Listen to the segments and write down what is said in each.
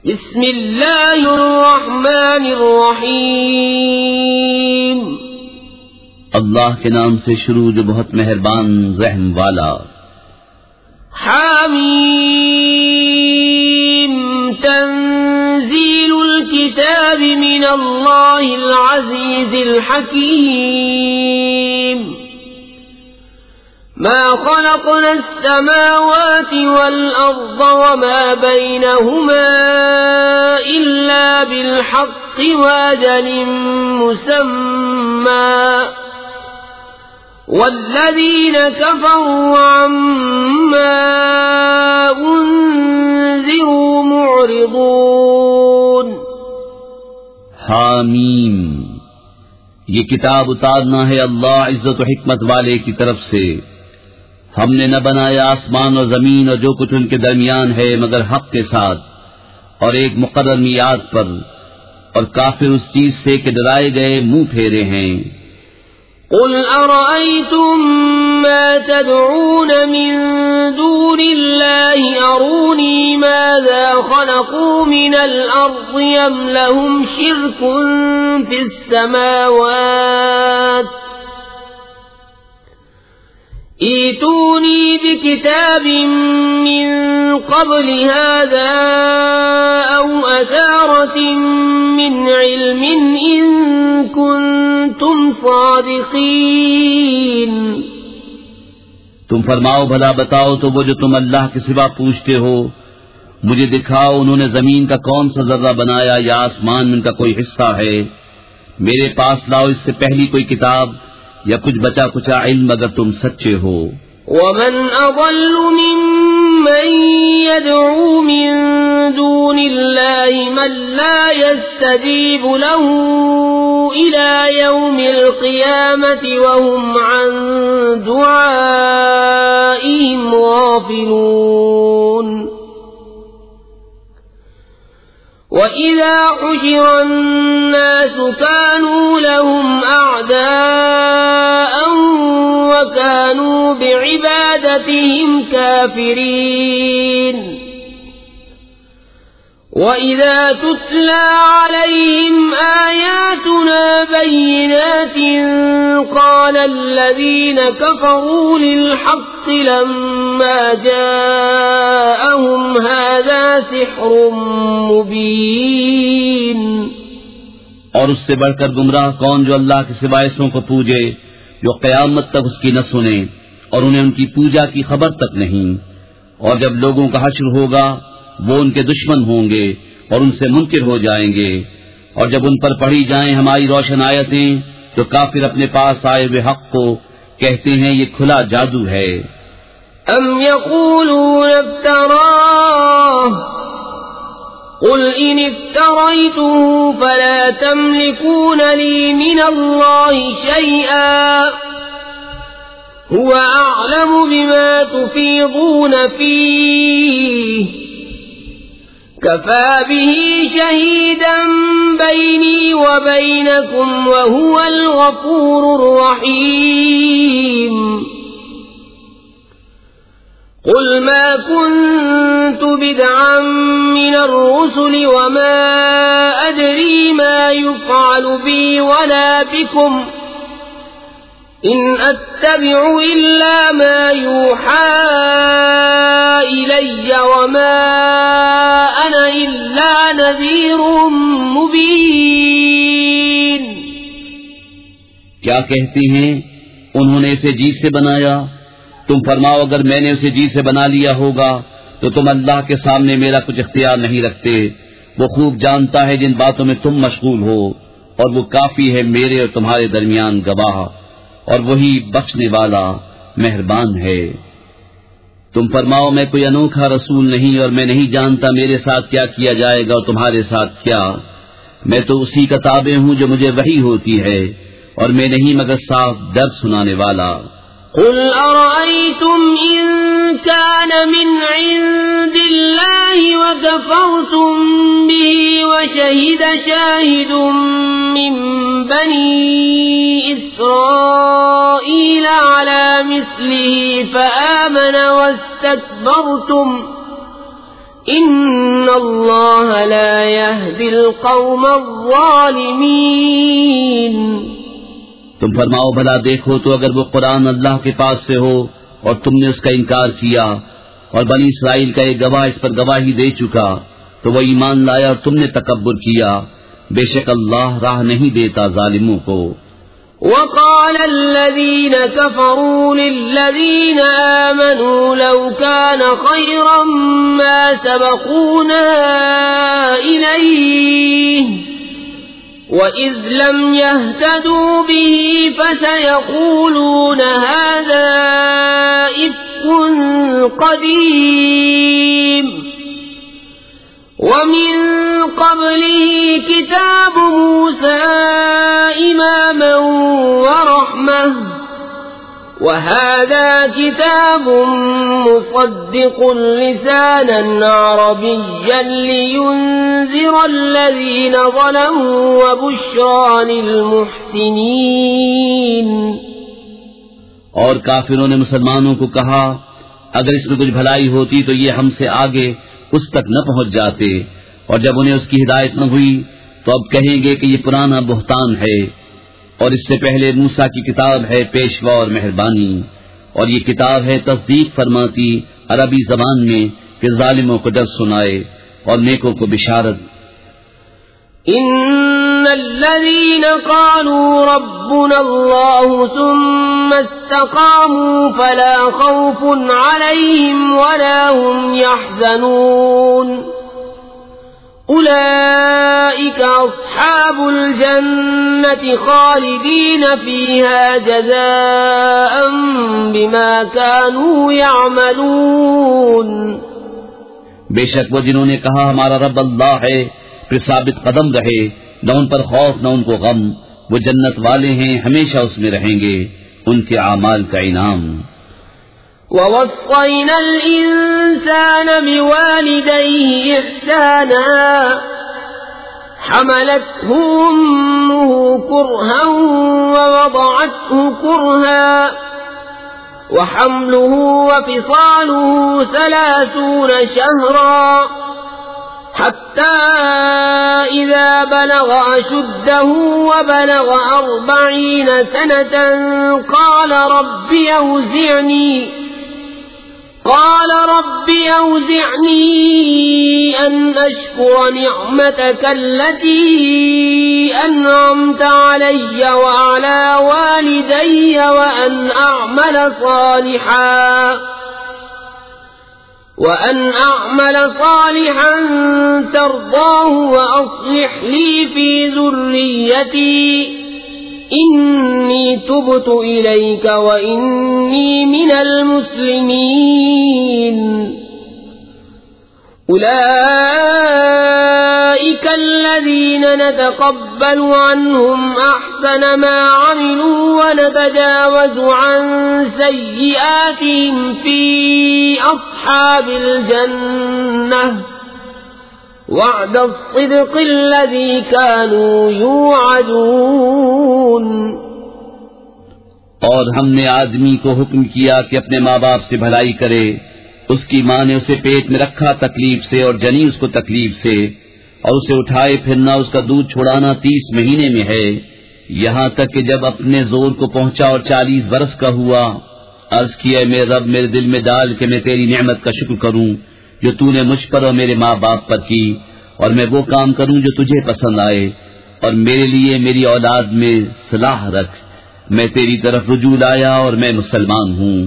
بسم اللہ الرحمن الرحیم اللہ کے نام سے شروع جو بہت مہربان رحم والا. حامیم تنزیل الکتاب من اللہ العزیز الحکیم. ما خلقنا السماوات والأرض وما بينهما إلا بالحق وأجل مسمى والذين كفروا عما أنذروا معرضون. حامیم، یہ کتاب اتارنا ہے اللہ عزت و حکمت والے کی طرف سے. ہم نے نہ بنایا آسمان اور زمین اور جو کچھ ان کے درمیان ہے مگر حق کے ساتھ اور ایک مقرر میعاد پر، اور کافر اس چیز سے کہ ڈرائے گئے منہ پھیرے ہیں. قل أرأيتم ما تدعون من دون الله أروني ماذا خلقوا من الأرض أم لهم شرك في السماوات ائتوني بكتاب من قبل هذا أو أثارة من علم إن كنتم صادقين. تم فرماؤ بھلا بتاؤ تو وہ جو تم اللہ کے سوا پوچھتے ہو، مجھے دکھاؤ انہوں نے زمین کا کون سا ذرہ بنایا یا آسمان میں ان کا کوئی حصہ ہے. میرے پاس لاؤ اس سے پہلی کوئی کتاب یا کچھ بچا کچا علم اگر تم سچے ہو. ومن اضل ممن يدعو من دون الله من لا يستجيب له الى يوم القيامة وهم عن دعائهم غافلون. وَإِذَا حُشِرَ النَّاسُ كَانُوا لَهُمْ أَعْدَاءً وَكَانُوا بِعِبَادَتِهِمْ كَافِرِينَ. وَإِذَا تُتْلَى عَلَيْهِمْ آيَاتُنَا بَيِّنَاتٍ قَالَ الَّذِينَ كَفَرُوا لِلْحَقِّ لَمَّا جَاءَهُمْ هَذَا سِحْرٌ مُبِينٌ. اور اس سے بڑھ کر گمراہ کون جو اللہ کے سوا ایسوں کو پوجے جو قیامت تک اس کی نہ سنے اور انہیں ان کی پوجا کی خبر تک نہیں. اور جب لوگوں کا حشر ہوگا وہ ان کے دشمن ہوں گے اور ان سے منکر ہو جائیں گے. اور جب ان پر پڑھی جائیں ہماری روشن آیتیں تو کافر اپنے پاس آئے ہوئے حق کو کہتے ہیں یہ کھلا جادو ہے. ام یقولون افتراہ قل ان افتریته فلا تملكون لي من الله شيئا هو اعلم بما تفيضون فيه كفى به شهيدا بيني وبينكم وهو الغفور الرحيم. قل ما كنت بدعا من الرسل وما أدري ما يفعل بي ولا بكم إن أتبع إلا ما يوحى إلي وما أنا إلا نذير مبين. کیا کہتے ہیں انہوں نے اسے جی سے بنایا؟ تم فرماؤ اگر میں نے اسے جی سے بنا لیا ہوگا تو تم اللہ کے سامنے میرا کچھ اختیار نہیں رکھتے. وہ خوب جانتا ہے جن باتوں میں تم مشغول ہو اور وہ کافی ہے میرے اور تمہارے درمیان گواہ، اور وہی بخشنے والا مہربان ہے. تم فرماؤ میں کوئی انوکھا رسول نہیں اور میں نہیں جانتا میرے ساتھ کیا کیا جائے گا اور تمہارے ساتھ کیا. میں تو اسی کا تابع ہوں جو مجھے وحی ہوتی ہے اور میں نہیں مگر صاف درد سنانے والا. قل أرأيتم إن كان من عند الله وكفرتم به وشهد شاهد من بني إسرائيل على مثله فآمن واستكبرتم إن الله لا يهدي القوم الظالمين. تم فرماؤ بھلا دیکھو تو اگر وہ قرآن اللہ کے پاس سے ہو اور تم نے اس کا انکار کیا اور بنی اسرائیل کا ایک گواہ اس پر گواہی دے چکا تو وہ ایمان لایا اور تم نے تکبر کیا، بے شک اللہ راہ نہیں دیتا ظالموں کو. وقال الذين كفروا للذين آمنوا لو كان خيرا ما سبقونا إليه وإذ لم يهتدوا به فسيقولون هذا إفك قديم ومن قبله كتاب موسى إماما ورحمة وهذا كتاب مصدق لسانا عربيا لينذر الذين ظلموا وبشرى للمحسنين. اور کافروں نے مسلمانوں کو کہا اگر اس میں کچھ بھلائی ہوتی تو یہ ہم سے آگے اس تک نہ پہنچ جاتے، اور جب انہیں اس کی ہدایت نہ ہوئی تو اب کہیں گے کہ یہ پرانا بہتان ہے، اور اس سے پہلے موسیٰ کی کتاب ہے پیشوا اور مہربانی، اور یہ کتاب ہے تصدیق فرماتی عربی زبان میں کہ ظالموں کو ڈر سنائے اور نیکوں کو بشارت. ان الذين قالوا ربنا الله ثم استقاموا فلا خوف عليهم ولا هم يحزنون اولئك اصحاب الجنة خالدين فيها جزاء بما كانوا يعملون. بے شک وہ جنہوں نے کہا ہمارا رب اللہ ہے پھر ثابت قدم رہے، نہ ان پر خوف نہ ان کو غم، وہ جنت والے ہیں ہمیشہ اس میں رہیں گے، ان کے اعمال کا انعام. وَوَصَّيْنَا الْإِنسَانَ بِوَالِدَيْهِ إِحْسَانًا حَمَلَتْهُ أُمُّهُ كُرْهًا وَوَضَعَتْهُ كُرْهًا وَحَمْلُهُ وَفِصَالُهُ 30 شهرا حتى إذا بلغ أشده وبلغ 40 سنة قال رب أوزعني أن أشكر نعمتك التي أنعمت علي وعلى والدي وأن أعمل صالحا ترضاه وأصلح لي في ذريتي إني تبت إليك وإني من المسلمين. أولئك الذين نتقبل عنهم أحسن ما عملوا ونتجاوز عن سيئاتهم في أصحاب الجنة وعد الصدق الذي كانوا يوعدون. اور ہم نے آدمی کو حکم کیا کہ اپنے ماں باپ سے بھلائی کرے. اس کی ماں نے اسے پیٹ میں رکھا تکلیف سے اور جنی اس کو تکلیف سے، اور اسے اٹھائے پھرنا اس کا دودھ چھڑانا 30 مہینے میں ہے، یہاں تک کہ جب اپنے زور کو پہنچا اور 40 برس کا ہوا. عرض کیا میرے رب میرے دل میں ڈال کہ میں تیری نعمت کا شکر کروں جو تو نے مجھ پر اور میرے ماں باپ پر کی، اور میں وہ کام کروں جو تجھے پسند آئے، اور میرے لیے میری اولاد میں صلاح رکھ. میں تیری طرف رجوع لایا اور میں مسلمان ہوں.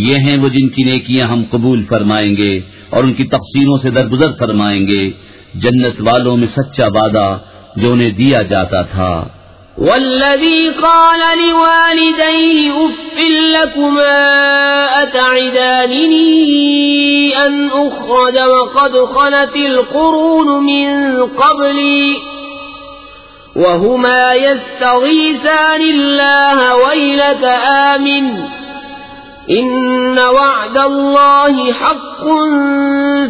یہ ہیں وہ جن کی نیکیاں ہم قبول فرمائیں گے اور ان کی تقصیروں سے درگزر فرمائیں گے. جنت والوں میں سچا وعدہ جو انہیں دیا جاتا تھا. والذي قال لوالديه أف لكما أتعدانني أن أخرج وقد خلت القرون من قبلي وهما يستغيثان الله ويلك آمن إن وعد الله حق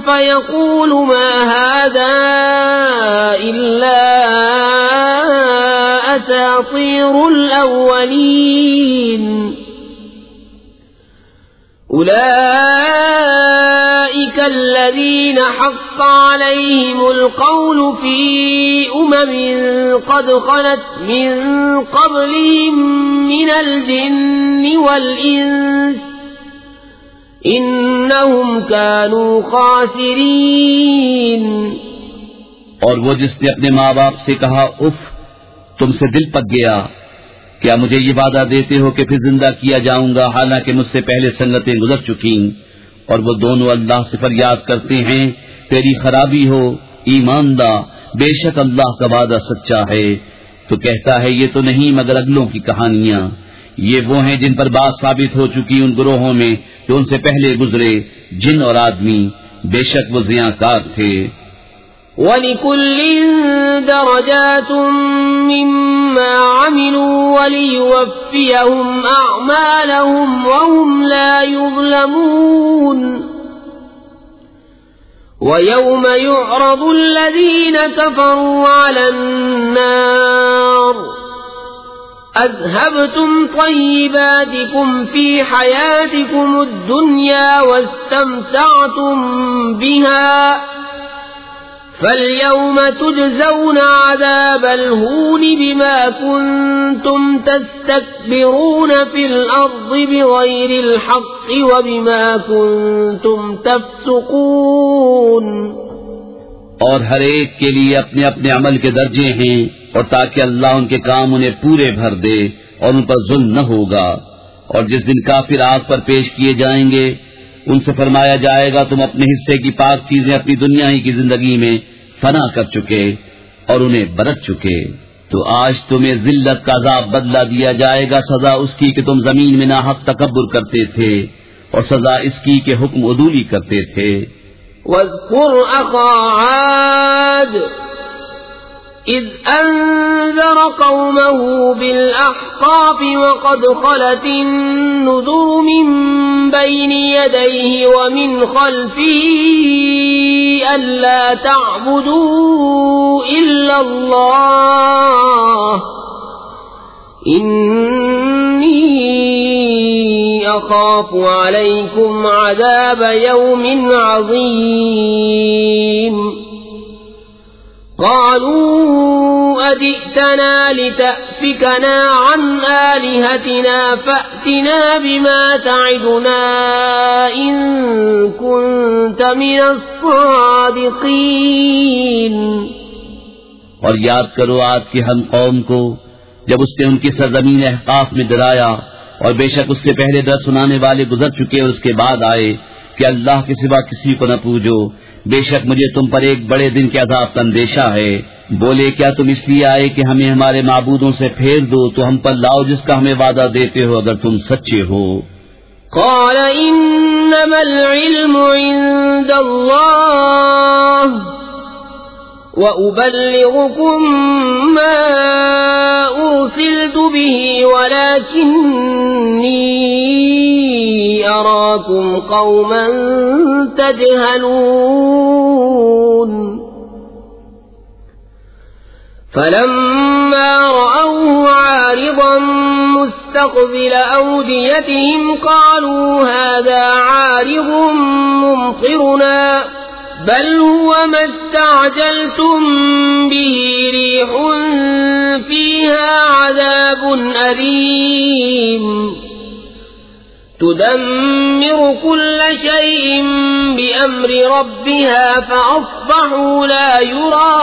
فيقول ما هذا إلا أساطير الأولين. أولئك الذين حق حق عليهم القول في قد خلت من قبلهم من الجن والإنس إنهم كانوا خاسرين۔ اور وہ جس نے اپنے ماں باپ سے کہا اف، تم سے دل پک گیا، کیا مجھے یہ وعدہ دیتے ہو کہ پھر زندہ کیا جاؤں گا حالانکہ مجھ سے پہلے سنگتیں گزر چکیں؟ اور وہ دونوں اللہ سے فریاد کرتے ہیں تیری خرابی ہو ایمان لا، بے شک اللہ کا وعدہ سچا ہے۔ تو کہتا ہے یہ تو نہیں مگر اگلوں کی کہانیاں، یہ وہ ہیں جن پر بات ثابت ہو چکی ان گروہوں میں جو ان سے پہلے گزرے، جن اور آدمی، بے شک وہ زیاں تھے۔ وَلِكُلٍّ دَرَجَاتٌ مِّمَّا عَمِلُوا وَلِيُوَفِّيَهُمْ أَعْمَالَهُمْ وَهُمْ لَا يُظْلَمُونَ۔ وَيَوْمَ يُعْرَضُ الَّذِينَ كَفَرُوا عَلَى النَّارِ أَذْهَبْتُمْ طَيِّبَاتِكُمْ فِي حَيَاتِكُمُ الدُّنْيَا وَاسْتَمْتَعْتُمْ بِهَا فَالْيَوْمَ تُجْزَوْنَ عَذَابَ الْهُونِ بِمَا كُنتُمْ تَسْتَكْبِرُونَ فِي الْأَرْضِ بِغَيْرِ الْحَقِّ وَبِمَا كُنتُمْ تَفْسُقُونَ۔ اور ہر ایک کے لیے اپنے اپنے عمل کے درجے ہیں، اور تاکہ اللہ ان کے کام انہیں پورے بھر دے اور ان پر ظلم نہ ہوگا۔ اور جس دن کافر آگ پر پیش کیے جائیں گے ان سے فرمایا جائے گا تم اپنے حصے کی پاک چیزیں اپنی دنیا ہی کی زندگی میں فنا کر چکے اور انہیں برت چکے، تو آج تمہیں ذلت کا عذاب بدلہ دیا جائے گا، سزا اس کی کہ تم زمین میں ناحق تکبر کرتے تھے، اور سزا اس کی کہ حکم عدولی کرتے تھے۔ وَاذْكُرْ أَخَا عَادٍ إِذْ أَنذَرَ قَوْمَهُ بِالْأَحْقَافِ وَقَدْ خَلَتِ النُّذُرُ مِنْ بَيْنِ يَدَيْهِ وَمِنْ خَلْفِهِ أَلَّا تَعْبُدُوا إِلَّا اللَّهَ إِنِّي أَخَافُ عَلَيْكُمْ عَذَابَ يَوْمٍ عَظِيمٍ۔ قالوا أجئتنا لتأفكنا عن آلهتنا فأتنا بما تعدنا إن كنت من الصادقين۔ اور یاد کرو عاد کی ہم قوم کو جب اس نے ان کی سرزمین احقاف میں ڈرایا، اور بے شک اس سے پہلے ڈر سنانے والے گزر چکے اور اس کے بعد آئے کہ اللہ کے سوا کسی کو نہ پوجو، بے شک مجھے تم پر ایک بڑے دن کے عذاب کا اندیشہ ہے۔ بولے کیا تم اس لیے آئے کہ ہمیں ہمارے معبودوں سے پھیر دو، تو ہم پر لاؤ جس کا ہمیں وعدہ دیتے ہو اگر تم سچے ہو۔ قال انما العلم عند اللہ وأبلغكم ما أرسلت به ولكني أراكم قوما تجهلون۔ فلما رأوه عارضا مستقبل أوديتهم قالوا هذا عارض ممطرنا بل هو ما استعجلتم به ريح فيها عذاب أليم تدمر كل شيء بأمر ربها فأصبحوا لا يرى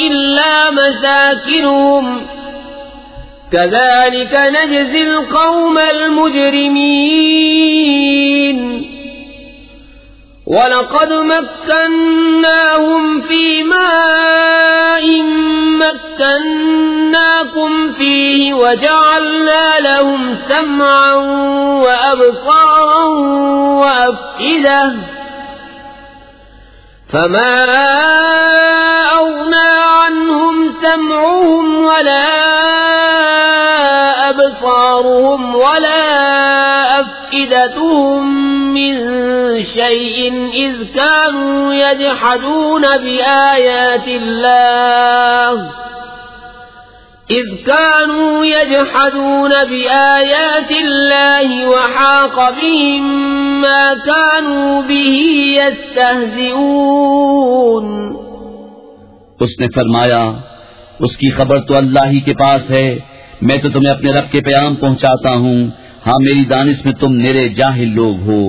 إلا مساكنهم كذلك نجزي القوم المجرمين۔ وَلَقَدْ مَكَّنَّاهُمْ فِي مَاءٍ مَكَّنَّاكُمْ فِيهِ وَجَعَلْنَا لَهُمْ سَمْعًا وَأَبْصَارًا وَأَفْئِدَةً فَمَا أَغْنَى عَنْهُمْ سَمْعُهُمْ وَلَا أَبْصَارُهُمْ وَلَا أَفْئِدَتُهُمْ من شيء إذ كانوا يجحدون بآيات الله إذ كانوا يجحدون بآيات الله وحاق بهم ما كانوا به يستهزئون. اس نے فرمایا اس کی خبر تو اللہ ہی کے پاس ہے، میں تو تمہیں اپنے رب کے پیغام پہنچاتا ہوں، ہاں میری دانش میں تم میرے جاہل لوگ ہو.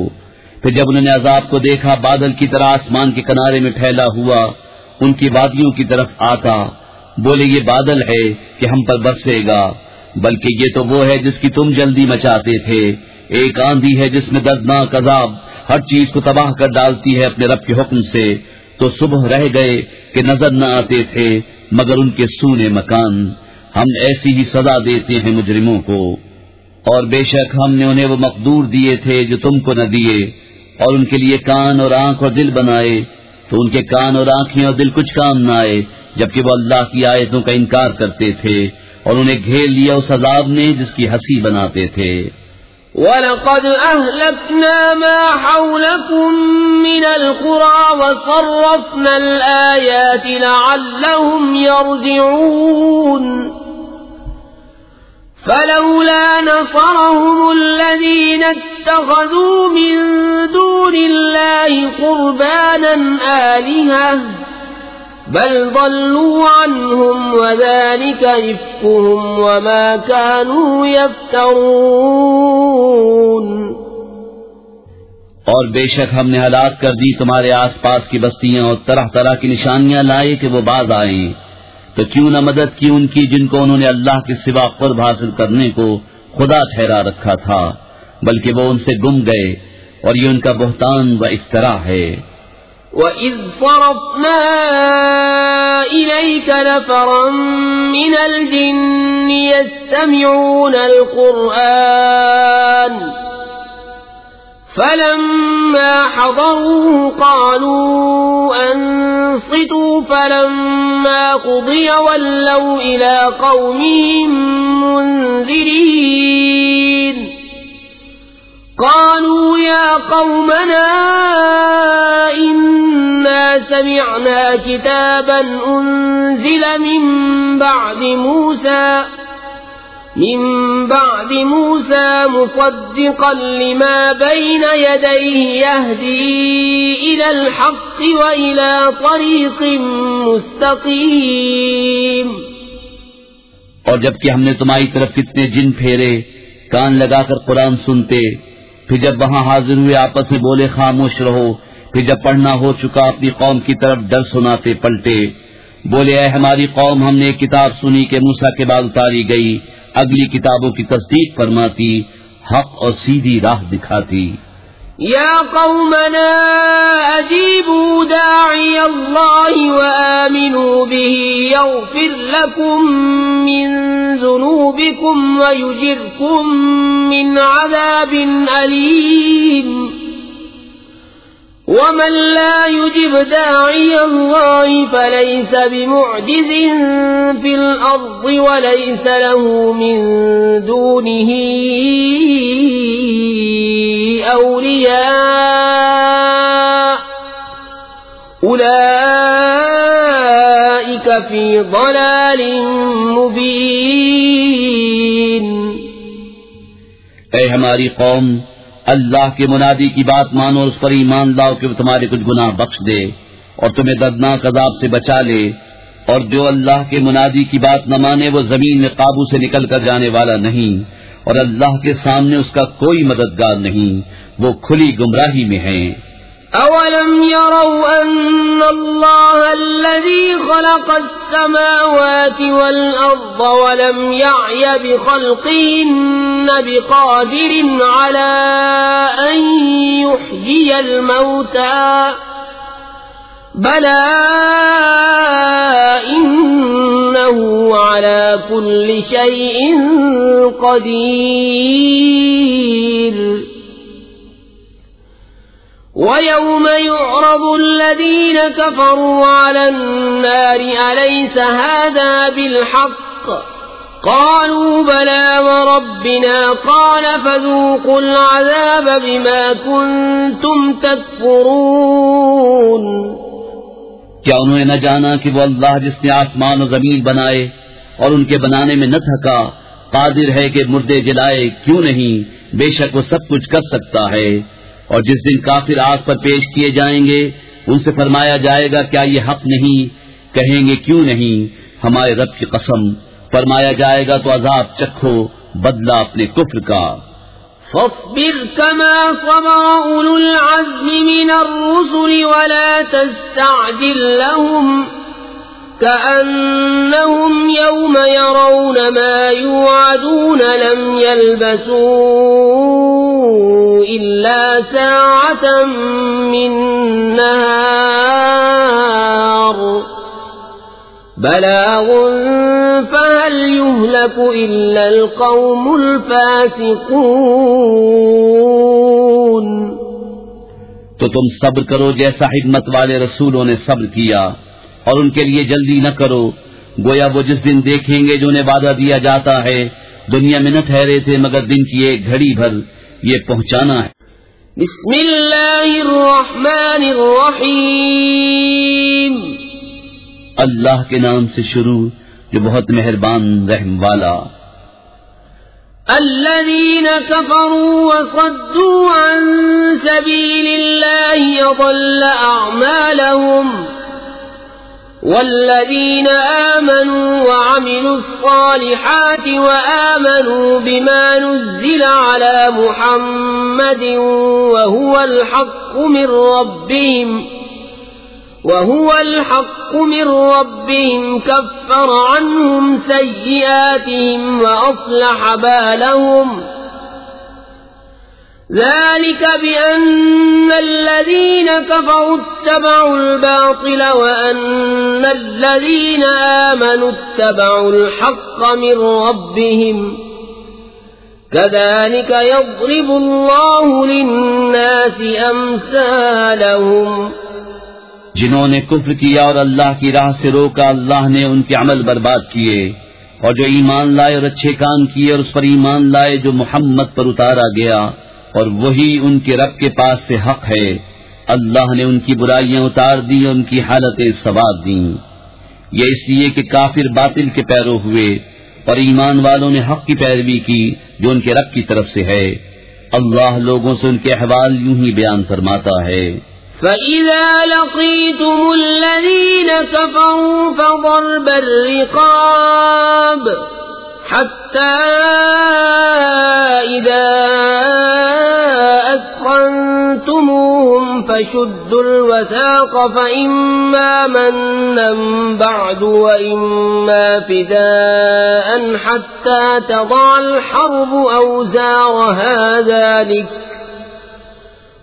پھر جب انہوں نے عذاب کو دیکھا بادل کی طرح آسمان کے کنارے میں پھیلا ہوا ان کی وادیوں کی طرف آتا، بولے یہ بادل ہے کہ ہم پر برسے گا، بلکہ یہ تو وہ ہے جس کی تم جلدی مچاتے تھے. ایک آندھی ہے جس میں دردناک عذاب ہر چیز کو تباہ کر ڈالتی ہے اپنے رب کے حکم سے. تو صبح رہ گئے کہ نظر نہ آتے تھے مگر ان کے سونے مکان. ہم ایسی ہی سزا دیتے ہیں مجرموں کو. اور بے شک ہم نے انہیں وہ مقدور دیے تھے جو تم کو نہ دیے، اور ان کے لیے کان اور آنکھ اور دل بنائے، تو ان کے کان اور آنکھیں اور دل کچھ کام نہ آئے جبکہ وہ اللہ کی آیتوں کا انکار کرتے تھے، اور انہیں گھیر لیا اس عذاب نے جس کی ہنسی بناتے تھے. وَلَقَدْ أَهْلَكْنَا مَا حَوْلَكُمْ مِنَ الْقُرَى وَصَرَّفْنَا الْآيَاتِ لَعَلَّهُمْ يَرْجِعُونَ. فَلَوْلَا نَصَرَهُمُ الَّذِينَ اتَّخَذُوا مِن دُونِ اللَّهِ قُرْبَانًا آلِهَةً بل ضلوا عنهم وذلك إفكهم وما كانوا يفترون. اور بے شک ہم نے ہلاک کر دی تمہارے آس پاس کی بستیاں اور طرح طرح کی نشانیاں لائے کہ وہ باز آئیں، تو کیوں نہ مدد کی ان کی جن کو انہوں نے اللہ کے سوا قرب حاصل کرنے کو خدا ٹھہرا رکھا تھا، بلکہ وہ ان سے گم گئے، اور یہ ان کا بہتان و افترا ہے. وَإِذْ صَرَفْنَا إِلَيْكَ نَفَرًا مِنَ الْجِنِّ يَسْتَمِعُونَ الْقُرْآنَ فَلَمَّا حَضَرُوهُ قَالُوا أَنصِتُوا فَلَمَّا قُضِيَ وَلَّوْا إِلَى قَوْمِهِمْ مُنذِرِينَ. قالوا يا قومنا إنا سمعنا كتابا أنزل من بعد موسى مصدقا لما بين يديه يهدي إلى الحق وإلى طريق مستقيم. اور جبکہ ہم نے تمہاری طرف کتنے جن پھیرے کان لگا کر قرآن سنتے، پھر جب وہاں حاضر ہوئے آپس میں بولے خاموش رہو، پھر جب پڑھنا ہو چکا اپنی قوم کی طرف ڈر سناتے پلٹے، بولے اے ہماری قوم ہم نے ایک کتاب سنی کہ موسیٰ کے بعد اتاری گئی، اگلی کتابوں کی تصدیق فرماتی، حق اور سیدھی راہ دکھاتی. يا قومنا أجيبوا داعي الله وآمنوا به يغفر لكم من ذنوبكم ويجركم من عذاب أليم. ومن لا يجب داعي الله فليس بمعجز في الأرض وليس له من دونه أولياء أولئك في ضلال مبين. اے ہماری قوم، اللہ کے منادی کی بات مانو اور اس پر ایمان لاؤ کہ وہ تمہارے کچھ گناہ بخش دے اور تمہیں دردناک عذاب سے بچا لے. اور جو اللہ کے منادی کی بات نہ مانے وہ زمین میں قابو سے نکل کر جانے والا نہیں، اور اللہ کے سامنے اس کا کوئی مددگار نہیں، وہ کھلی گمراہی میں ہیں. أَوَلَمْ يَرَوْا أَنَّ اللَّهَ الَّذِي خَلَقَ السَّمَاوَاتِ وَالْأَرْضَ وَلَمْ يَعْيَ بِخَلْقِهِنَّ بِقَادِرٍ عَلَىٰ أَن يُحْيِيَ الْمَوْتَىٰ بَلَىٰ إِنَّهُ عَلَىٰ كُلِّ شَيْءٍ قَدِيرٌ. وَيَوْمَ يُعْرَضُ الَّذِينَ كَفَرُوا عَلَى النَّارِ أَلَيْسَ هَٰذَا بِالْحَقِّ قَالُوا بَلَىٰ وَرَبِّنَا قَالَ فَذُوقُوا الْعَذَابَ بِمَا كُنتُمْ تَكْفُرُونَ. کیا انہوں نے نہ جانا کہ وہ اللہ جس نے آسمان و زمین بنائے اور ان کے بنانے میں نہ تھکا، قادر ہے کہ مردے جلائے، کیوں نہیں، بے شک وہ سب کچھ کر سکتا ہے۔ اور جس دن کافر آگ پر پیش کیے جائیں گے ان سے فرمایا جائے گا کیا یہ حق نہیں؟ کہیں گے کیوں نہیں، ہمارے رب کی قسم۔ فرمایا جائے گا تو عذاب چکھو، بدلہ اپنے کفر کا۔ فاصبر كما صبر أولو العزم من الرسل ولا تستعجل لهم كأنهم يوم يرون ما يوعدون لم يلبثوا إلا ساعة من نهار بلاغ فهل يهلك إلا القوم الفاسقون۔ تو تم صبر کرو جیسا حکمت والے رسولوں نے صبر کیا، اور ان کے لیے جلدی نہ کرو، گویا وہ جس دن دیکھیں گے جو انہیں وعدہ دیا جاتا ہے، دنیا میں نہ ٹھہرے تھے مگر دن کی ایک گھڑی بھر، یہ پہنچانا ہے۔ بسم اللہ الرحمن الرحیم، اللہ کے نام سے شروع جو بہت مہربان رحم والا۔ الذين كفروا وصدوا عن سبيل الله أضل أعمالهم والذين آمنوا وعملوا الصالحات وآمنوا بما نزل على محمد وهو الحق من ربهم كفر عنهم سيئاتهم وأصلح بالهم ذلك بأن الذين كفروا اتبعوا الباطل وأن الذين آمنوا اتبعوا الحق من ربهم كذلك يضرب الله للناس أمثالهم۔ جنہوں نے کفر کیا اور اللہ کی راہ سے روکا، اللہ نے ان کے عمل برباد کیے، اور جو ایمان لائے اور اچھے کام کیے اور اس پر ایمان لائے جو محمد پر اتارا گیا، اور وہی ان کے رب کے پاس سے حق ہے، اللہ نے ان کی برائیاں اتار دی اور ان کی حالتیں سنوار دیں۔ یہ اس لیے کہ کافر باطل کے پیرو ہوئے اور ایمان والوں نے حق کی پیروی کی جو ان کے رب کی طرف سے ہے۔ اللہ لوگوں سے ان کے احوال یوں ہی بیان فرماتا ہے۔ فَإِذَا لَقِيتُمُ الَّذِينَ كَفَرُوا فَضَرْبَ الرِّقَابِ حَتَّى إِذَا أَثْخَنْتُمُوهُمْ فَشُدُّوا الْوَثَاقَ فَإِمَّا مَنًّا بَعْدُ وَإِمَّا فِدَاءً حَتَّى تَضَعَ الْحَرْبُ أَوْزَارَهَا ذَلِكَ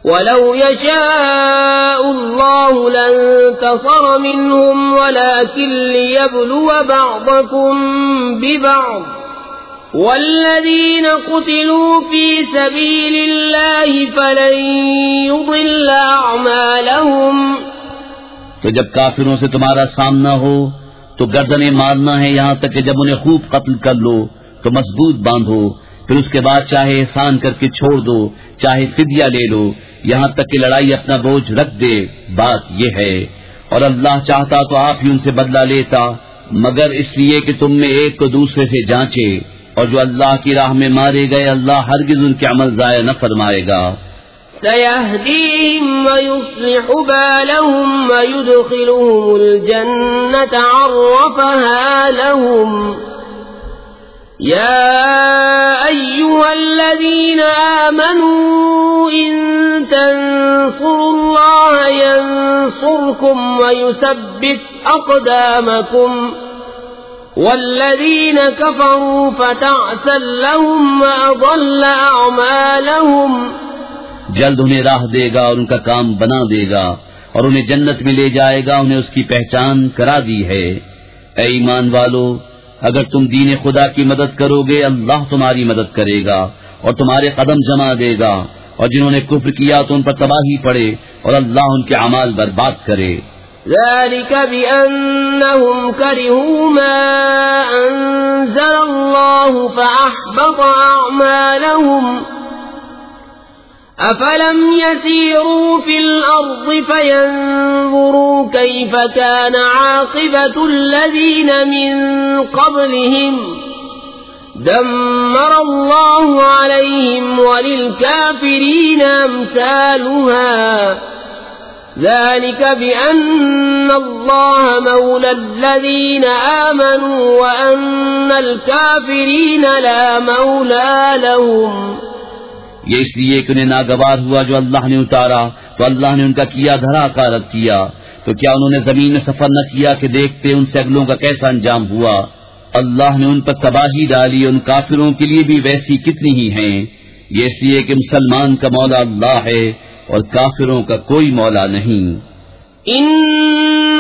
وَلَوْ يَشَاءُ اللَّهُ لَانتَصَرَ مِنْهُمْ وَلَكِنْ لِيَبْلُوَ بَعْضَكُمْ بِبَعْضٍ وَالَّذِينَ قُتِلُوا فِي سَبِيلِ اللَّهِ فَلَنْ يُضِلَّ أَعْمَالَهُمْ۔ تو جب کافروں سے تمہارا سامنا ہو تو گردنیں مارنا ہے یہاں تک کہ جب انہیں خوب قتل کر لو تو مضبوط باندھو، پھر اس کے بعد چاہے احسان کر کے چھوڑ دو، چاہے فدیہ لے لو، یہاں تک کہ لڑائی اپنا بوجھ رکھ دے۔ بات یہ ہے، اور اللہ چاہتا تو آپ ہی ان سے بدلہ لیتا، مگر اس لیے کہ تم میں ایک کو دوسرے سے جانچے، اور جو اللہ کی راہ میں مارے گئے اللہ ہرگز ان کے عمل ضائع نہ فرمائے گا۔ سيهديهم ويصلح بالهم ويدخلهم الجنة عرفها لهم۔ يا أيها الذين آمنوا إن تنصروا الله ينصركم ويثبت أقدامكم والذين كفروا فتعسا لهم وأضل أعمالهم۔ جلد انہیں راہ دے گا اور ان کا کام بنا دے گا اور انہیں جنت میں لے جائے گا، انہیں اس کی پہچان کرا دی ہے۔ اے ایمان والو، اگر تم دین خدا کی مدد کرو گے اللہ تمہاری مدد کرے گا اور تمہارے قدم جما دے گا، اور جنہوں نے کفر کیا تو ان پر تباہی پڑے اور اللہ ان کے اعمال برباد کرے۔ ذلك بأنهم كرهوا ما أنزل الله فأحبط أعمالهم أفلم يسيروا في الأرض فينظروا كيف كان عاقبة الذين من قبلهم دمر الله عليهم وللكافرين أمثالها ذلك بأن الله مولى الذين آمنوا وأن الكافرين لا مولى لهم. یہ اس لیے کہ انہیں ناگوار ہوا جو اللہ نے اتارا تو اللہ نے ان کا کیا دھرا کارت کیا، تو کیا انہوں نے زمین میں سفر نہ کیا کہ دیکھتے ان سے اگلوں کا کیسا انجام ہوا. اللہ نے ان پر تباہی ڈالی، ان کافروں کے لیے بھی ویسی کتنی ہی ہیں. یہ اس لیے کہ مسلمان کا مولا اللہ ہے اور کافروں کا کوئی مولا نہیں. ان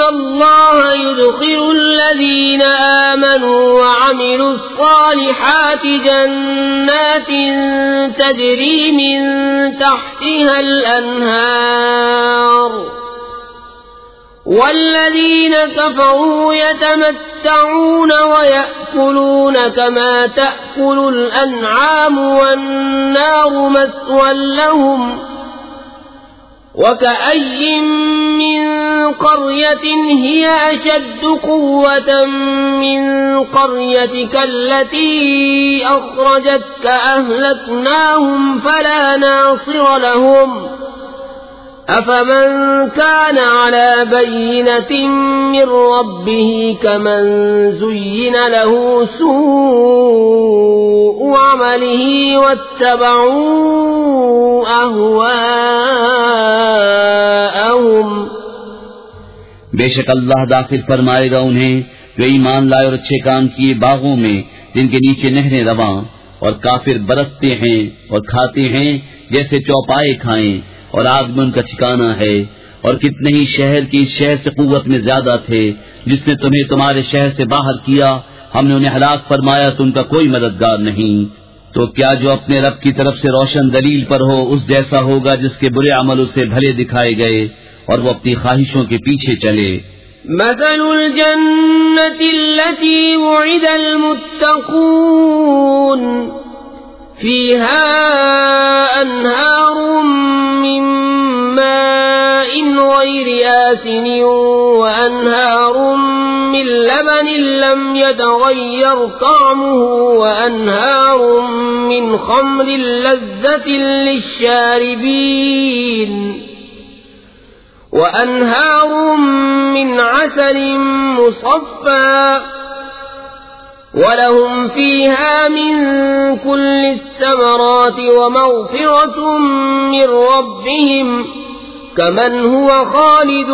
اللہ يدخل الذین آمنوا وعملوا الصالحات جنات تجری من تحتها الانہار والذین كفروا يتمتعون ويأكلون كما تأكل الأنعام والنار مثوى لهم وكأي من قرية هي أشد قوة من قريتك التي أخرجتك أهلكناهم فلا ناصر لهم أفمن كان على بينة من ربه كمن زين له سوء عمله واتبعوا أهواءهم. بے شک اللہ داخل فرمائے گا انہیں جو ایمان لائے اور اچھے کام کیے باغوں میں جن کے نیچے نہریں رواں، اور کافر برتتے ہیں اور کھاتے ہیں جیسے چوپائے کھائیں، اور آگ میں ان کا ٹھکانہ ہے. اور کتنے ہی شہر کی اس شہر سے قوت میں زیادہ تھے جس نے تمہیں تمہارے شہر سے باہر کیا، ہم نے انہیں ہلاک فرمایا تو ان کا کوئی مددگار نہیں. تو کیا جو اپنے رب کی طرف سے روشن دلیل پر ہو اس جیسا ہوگا جس کے برے عمل اسے بھلے دکھائے گئے اور وہ اپنی خواہشوں کے پیچھے چلے. مثل الجنة التي وعد المتقون فيها أنهار من ماء غير آسن وأنهار من لبن لم يتغير طعمه وأنهار من خمر لذة للشاربين وأنهار من عسل مصفى ولهم فيها من كل الثمرات ومغفرة من ربهم كمن هو خالد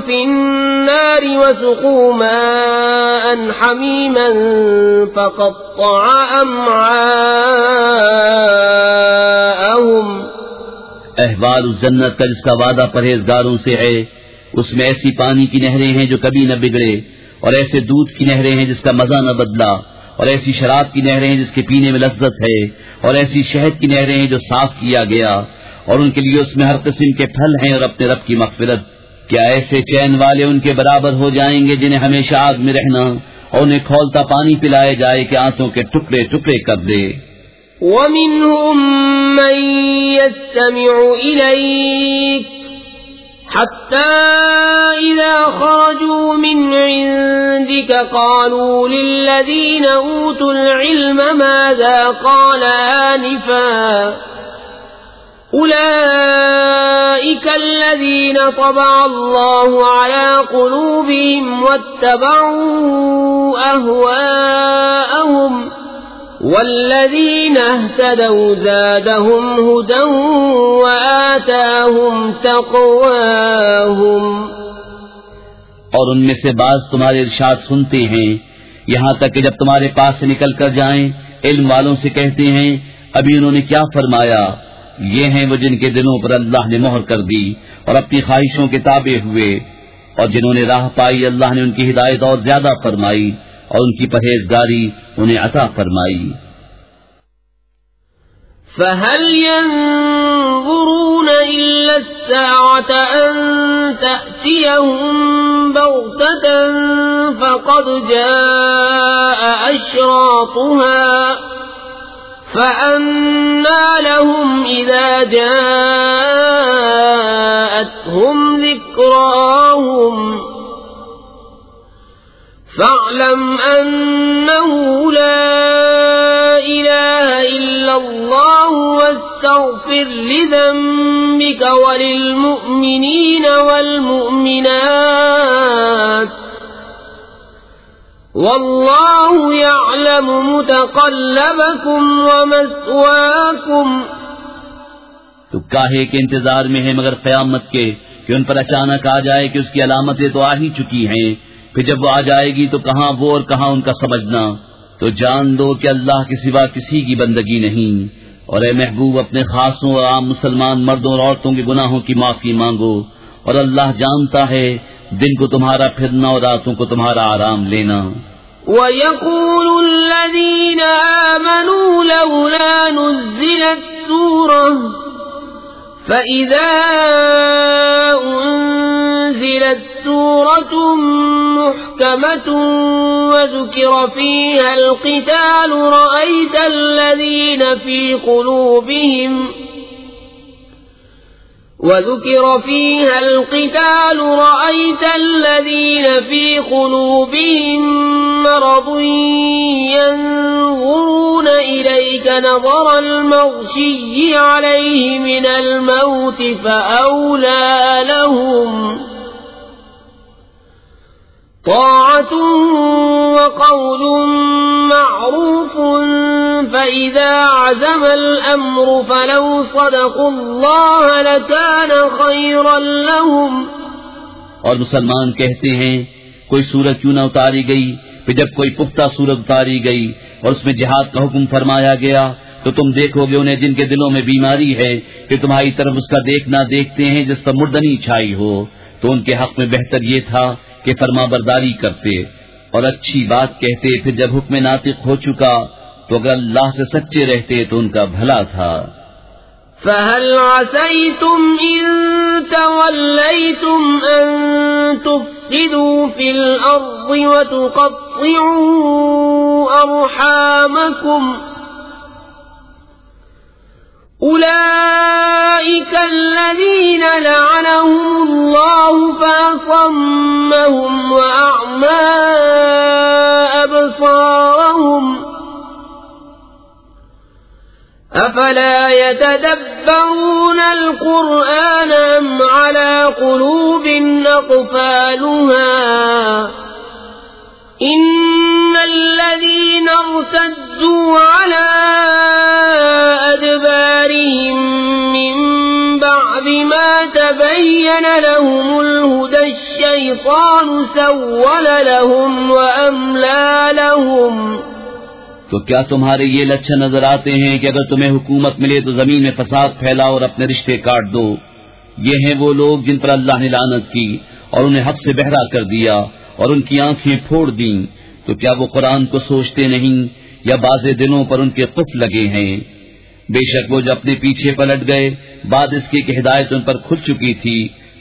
في النار وسقوا ماء حميما فقطع أمعاءهم. احوال اس جنت کا جس کا وعدہ پرہیزگاروں سے ہے، اس میں ایسی پانی کی نہریں ہیں جو کبھی نہ بگڑے، اور ایسے دودھ کی نہریں ہیں جس کا مزہ نہ بدلا، اور ایسی شراب کی نہریں ہیں جس کے پینے میں لذت ہے، اور ایسی شہد کی نہریں ہیں جو صاف کیا گیا، اور ان کے لیے اس میں ہر قسم کے پھل ہیں اور اپنے رب کی مغفرت. کیا ایسے چین والے ان کے برابر ہو جائیں گے جنہیں ہمیشہ آگ میں رہنا اور انہیں کھولتا پانی پلائے جائے کہ آنتوں کے ٹکڑے ٹکڑے کر دے. وَمِنْهُمْ مَنْ يَسْتَمِعُ إِلَيْكَ حَتَّى إِذَا خَرَجُوا مِنْ عِنْدِكَ قَالُوا لِلَّذِينَ أُوتُوا الْعِلْمَ مَاذَا قَالَ آنِفًا أُولَئِكَ الَّذِينَ طَبَعَ اللَّهُ عَلَى قُلُوبِهِمْ وَاتَّبَعُوا أَهْوَاءَهُمْ والذین اہتدوا زادهم هدى وآتاهم تقواهم. اور ان میں سے بعض تمہارے ارشاد سنتے ہیں یہاں تک کہ جب تمہارے پاس سے نکل کر جائیں علم والوں سے کہتے ہیں ابھی انہوں نے کیا فرمایا. یہ ہیں وہ جن کے دلوں پر اللہ نے مہر کر دی اور اپنی خواہشوں کے تابع ہوئے، اور جنہوں نے راہ پائی اللہ نے ان کی ہدایت اور زیادہ فرمائی اور ان کی پرہیزگاری انہیں عطا فرمائی. فَهَلْ يَنظُرُونَ إِلَّا السَّاعَةَ أَن تَأْتِيَهُم بَغْتَةً فَقَدْ جَاءَ أَشْرَاطُهَا فأنى لهم إذا جاءتهم ذكراهم فاعلم أنه لا إله إلا الله واستغفر لذنبك وللمؤمنين والمؤمنات واللہ یعلم متقلبکم ومثواکم۔ تو کاہے کے انتظار میں ہے مگر قیامت کے کہ ان پر اچانک آ جائے کہ اس کی علامتیں تو آ ہی چکی ہیں، پھر جب وہ آ جائے گی تو کہاں وہ اور کہاں ان کا سمجھنا۔ تو جان دو کہ اللہ کے سوا کسی کی بندگی نہیں، اور اے محبوب اپنے خاصوں اور عام مسلمان مردوں اور عورتوں کے گناہوں کی معافی مانگو، اور اللہ جانتا ہے دن کو تمہارا پھرنا اور راتوں کو تمہارا آرام لینا۔ وَيَقُولُ الَّذِينَ آمَنُوا لَوْلَا نُزِّلَتْ سُورَةٌ فَإِذَا أُنزِلَتْ سُورَةٌ مُحْكَمَةٌ وَذُكِرَ فِيهَا الْقِتَالُ رَأَيْتَ الَّذِينَ في قلوبهم مرض ينظرون إليك نظر المغشي عليه من الموت فأولى لهم طاعة وقول معروف فإذا عزم الأمر فلو صدقوا الله لكان خيرا لهم۔ اور مسلمان کہتے ہیں کوئی سورت کیوں نہ اتاری گئی، پھر جب کوئی پختہ سورت اتاری گئی اور اس میں جہاد کا حکم فرمایا گیا تو تم دیکھو گے انہیں جن کے دلوں میں بیماری ہے کہ تمہاری طرف اس کا دیکھنا دیکھتے ہیں جس پر مردنی چھائی ہو، تو ان کے حق میں بہتر یہ تھا کہ فرما برداری کرتے اور اچھی بات کہتے، پھر جب حکم ناطق ہو چکا تو اگر اللہ سے سچے رہتے تو ان کا بھلا تھا۔ فَهَلْ عَسَيْتُمْ إِن تَوَلَّيْتُمْ أَن تُفْسِدُوا فِي الْأَرْضِ وَتُقَطِّعُوا أَرْحَامَكُمْ أُولَئِكَ الَّذِينَ لَعَنَهُمُ اللَّهُ فَأَصَمَّهُمْ وَأَعْمَى أَبْصَارَهُمْ أَفَلَا يَتَدَبَّرُونَ الْقُرْآنَ أَمْ عَلَى قُلُوبٍ أَقْفَالُهَا إِنَّ الَّذِينَ ارْتَدُّوا عَلَى أَدْبَارِهِمْ مِنْ بَعْدِ مَا تَبَيَّنَ لَهُمُ الْهُدَى الشَّيْطَانُ سَوَّلَ لَهُمْ وَأَمْلَى لَهُمْ۔ تو کیا تمہارے یہ لچھن نظر آتے ہیں کہ اگر تمہیں حکومت ملے تو زمین میں فساد پھیلاؤ اور اپنے رشتے کاٹ دو؟ یہ ہیں وہ لوگ جن پر اللہ نے لعنت کی اور انہیں حق سے بہرا کر دیا اور ان کی آنکھیں پھوڑ دیں، تو کیا وہ قرآن کو سوچتے نہیں یا باز دلوں پر ان کے قفل لگے ہیں؟ بے شک وہ جو اپنے پیچھے پلٹ گئے بعد اس کی کہ ہدایت ان پر کھل چکی تھی،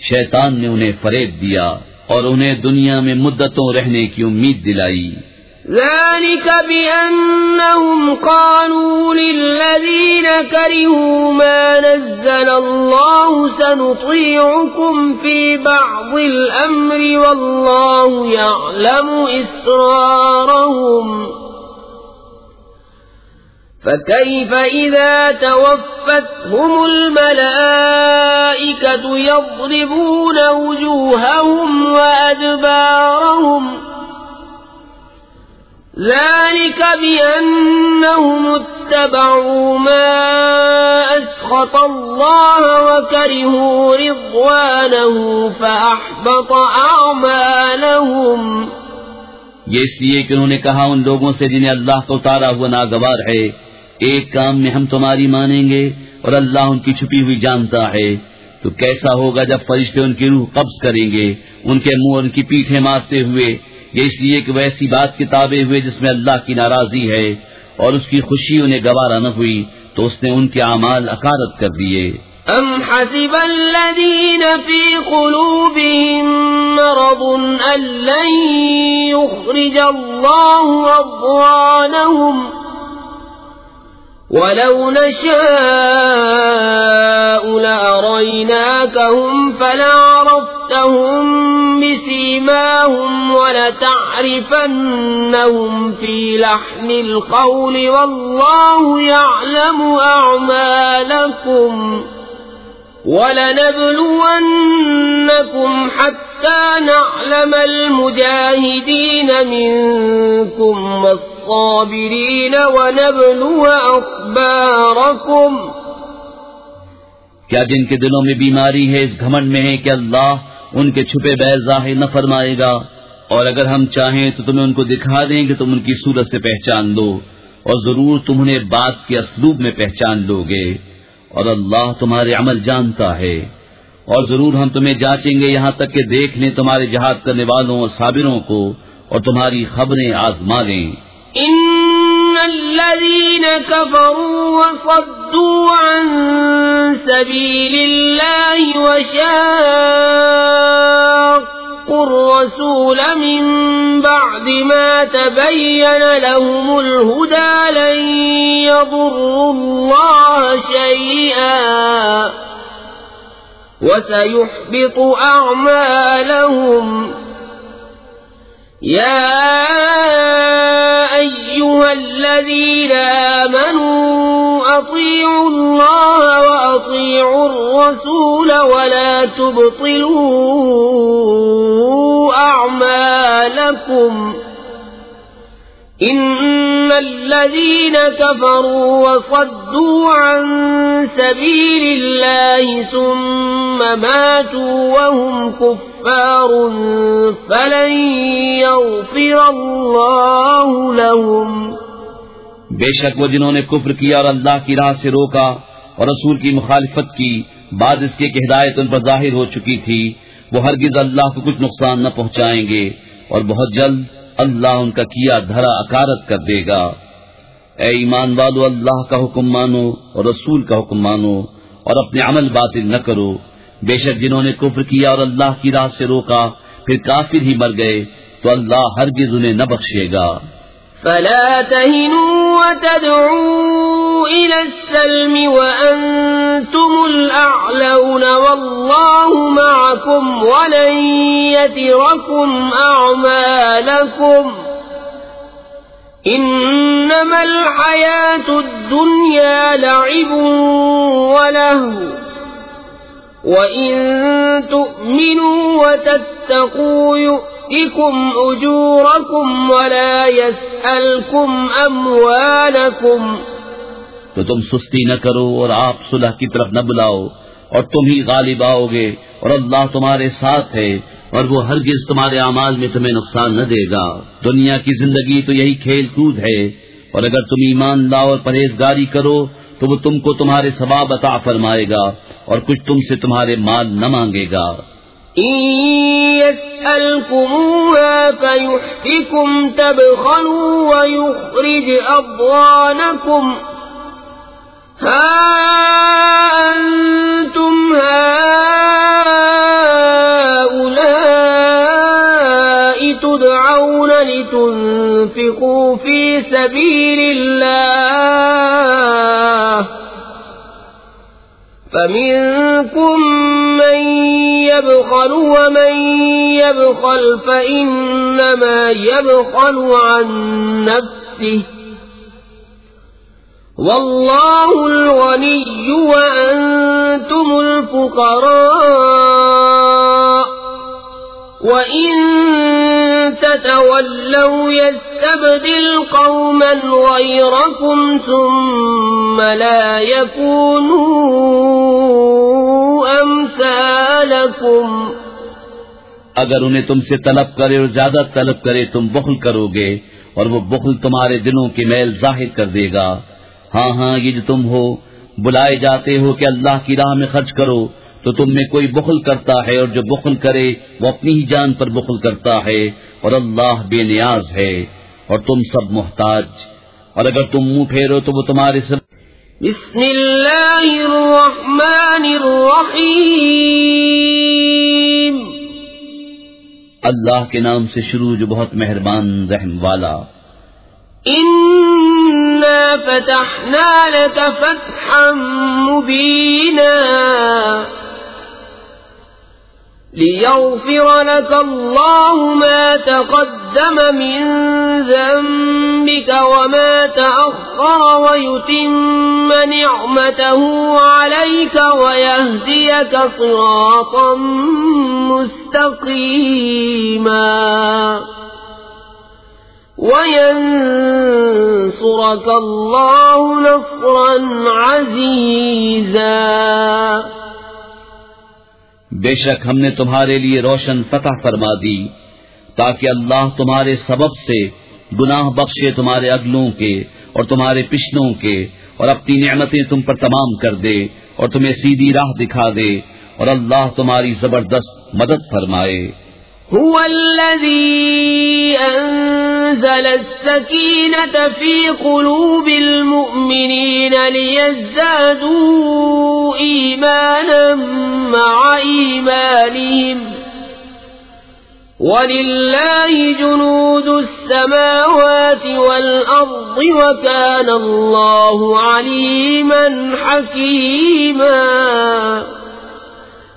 شیطان نے انہیں فریب دیا اور انہیں دنیا میں مدتوں رہنے کی امید دلائی۔ ذلك بأنهم قالوا للذين كرهوا ما نزل الله سنطيعكم في بعض الأمر والله يعلم إسرارهم فكيف إذا توفتهم الملائكة يضربون وجوههم وأدبارهم ذلك بأنهم اتبعوا ما أسخط الله وكرهوا رضوانه فأحبط أعمالهم۔ یہ اس لیے کہ انہوں نے کہا ان لوگوں سے جنہیں اللہ کا اتارا ہوا ناگوار ہے، ایک کام میں ہم تمہاری مانیں گے اور اللہ ان کی چھپی ہوئی جانتا ہے، تو کیسا ہوگا جب فرشتے ان کی روح قبض کریں گے ان کے منہ اور ان کی پیٹھیں مارتے ہوئے، یہ اس لیے کہ وہ ایسی بات کے تابع ہوئے جس میں اللہ کی ناراضی ہے اور اس کی خوشی انہیں گوارا نہ ہوئی تو اس نے ان کے اعمال اکارت کر دیے۔ ام حسب الذين في قلوبهم مرض ان لن يخرج الله اضغانهم وَلَوْ نَشَاءُ لَأَرَيْنَاكَهُمْ فَلَعَرَفْتَهُمْ بِسِيمَاهُمْ وَلَتَعْرِفَنَّهُمْ فِي لَحْنِ الْقَوْلِ وَاللَّهُ يَعْلَمُ أَعْمَالَكُمْ وَلَنَبْلُوَنَّكُمْ حَتَّى نَعْلَمَ الْمُجَاهِدِينَ مِنكُمْ وَالصَّابِرِينَ وَنَبْلُوَ أَخْبَارَكُمْ۔ کیا جن کے دلوں میں بیماری ہے اس گھمنڈ میں ہے کہ اللہ ان کے چھپے بیل ظاہر نہ فرمائے گا، اور اگر ہم چاہیں تو تمہیں ان کو دکھا دیں کہ تم ان کی صورت سے پہچان لو، اور ضرور تم انہیں بات کے اسلوب میں پہچان لو گے، اور اللہ تمہارے عمل جانتا ہے۔ اور ضرور ہم تمہیں جانچیں گے یہاں تک کہ دیکھ لیں تمہارے جہاد کرنے والوں اور صابروں کو، اور تمہاری خبریں آزما لیں۔ ان الذين كفروا وصدوا عن سبيل الله وشاقوا الرسول من بعد ما تبين لهم الهدى لن يضروا الله شيئا وسيحبط أعمالهم۔ يا أيها الذين آمنوا أطيعوا الله وأطيعوا الرسول ولا تبطلوا أعمالكم إن الذين كفروا وصدوا عن سبيل الله ثم ماتوا وهم كفار فلن يغفر الله لهم۔ بے شک وہ جنہوں نے کفر کیا اور اللہ کی راہ سے روکا اور رسول کی مخالفت کی، بعد اس کے کہ ہدایت ان پر ظاہر ہو چکی تھی، وہ ہرگز اللہ کو کچھ نقصان نہ پہنچائیں گے، اور بہت جلد اللہ ان کا کیا دھرا اکارت کر دے گا۔ اے ایمان والو، اللہ کا حکم مانو اور رسول کا حکم مانو، اور اپنے عمل باطل نہ کرو۔ بے شک جنہوں نے کفر کیا اور اللہ کی راہ سے روکا پھر کافر ہی مر گئے تو اللہ ہرگز انہیں نہ بخشے گا۔ فلا تهنوا وتدعوا إلى السلم وأنتم الأعلون والله معكم ولن يتركم أعمالكم إنما الحياة الدنيا لعب ولهو وإن تؤمنوا وتتقوا يؤتكم أجوركم ولا يسألكم أموالكم۔ تو تم سستی نہ کرو اور آپ صلح کی طرف نہ بلاؤ، اور تم ہی غالب آؤ گے، اور اللہ تمہارے ساتھ ہے، اور وہ ہرگز تمہارے اعمال میں تمہیں نقصان نہ دے گا۔ دنیا کی زندگی تو یہی کھیل کود ہے، اور اگر تم ایمان لاؤ اور پرہیزگاری کرو تو وہ تم کو تمہارے ثواب عطا فرمائے گا، اور کچھ تم سے تمہارے مال نہ مانگے گا۔ إن يسألكموها فيحفكم تبخلوا ويخرج أضغانكم ها أنتم هؤلاء تدعون لتنفقوا في سبيل الله فمنكم من يبخل ومن يبخل فإنما يبخل عن نفسه والله الغني وأنتم الفقراء وإن تتولوا يستبدل قوما غيركم ثم لا يكونوا أمثالكم۔ اگر انہیں تم سے طلب کرے اور زیادہ طلب کرے تم بخل کرو گے، اور وہ بخل تمہارے دلوں کی میل ظاہر کر دے گا۔ ہاں ہاں، یہ جو تم ہو بلائے جاتے ہو کہ اللہ کی راہ میں خرچ کرو، تو تم میں کوئی بخل کرتا ہے، اور جو بخل کرے وہ اپنی ہی جان پر بخل کرتا ہے، اور اللہ بے نیاز ہے، اور تم سب محتاج۔ اور اگر تم منہ پھیرو تو وہ تمہارے سب۔ بسم اللہ الرحمن الرحیم، اللہ کے نام سے شروع جو بہت مہربان رحم والا۔ إن إِنَّا فَتَحْنَا لَكَ فَتْحًا مُبِينًا لِيَغْفِرَ لَكَ اللَّهُ مَا تَقَدَّمَ مِنْ ذَنبِكَ وَمَا تَأَخَّرَ وَيُتِمَّ نِعْمَتَهُ عَلَيْكَ وَيَهْدِيَكَ صِرَاطًا مُسْتَقِيمًا وَيَنصُرَكَ اللَّهُ نَصْرًا عَزِيزًا بے شک ہم نے تمہارے لیے روشن فتح فرما دی تاکہ اللہ تمہارے سبب سے گناہ بخشے تمہارے اگلوں کے اور تمہارے پچھلوں کے اور اپنی نعمتیں تم پر تمام کر دے اور تمہیں سیدھی راہ دکھا دے اور اللہ تمہاری زبردست مدد فرمائے. هو الذي أنزل السكينة في قلوب المؤمنين ليزدادوا إيمانا مع إيمانهم ولله جنود السماوات والأرض وكان الله عليما حكيما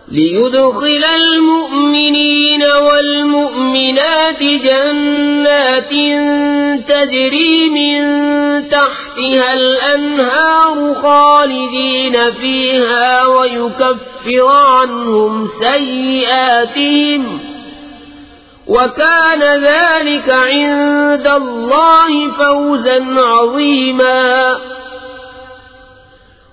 ليدخل المؤمنين والمؤمنات جنات تجري من تحتها الأنهار خالدين فيها ويكفر عنهم سيئاتهم وكان ذلك عند الله فوزا عظيما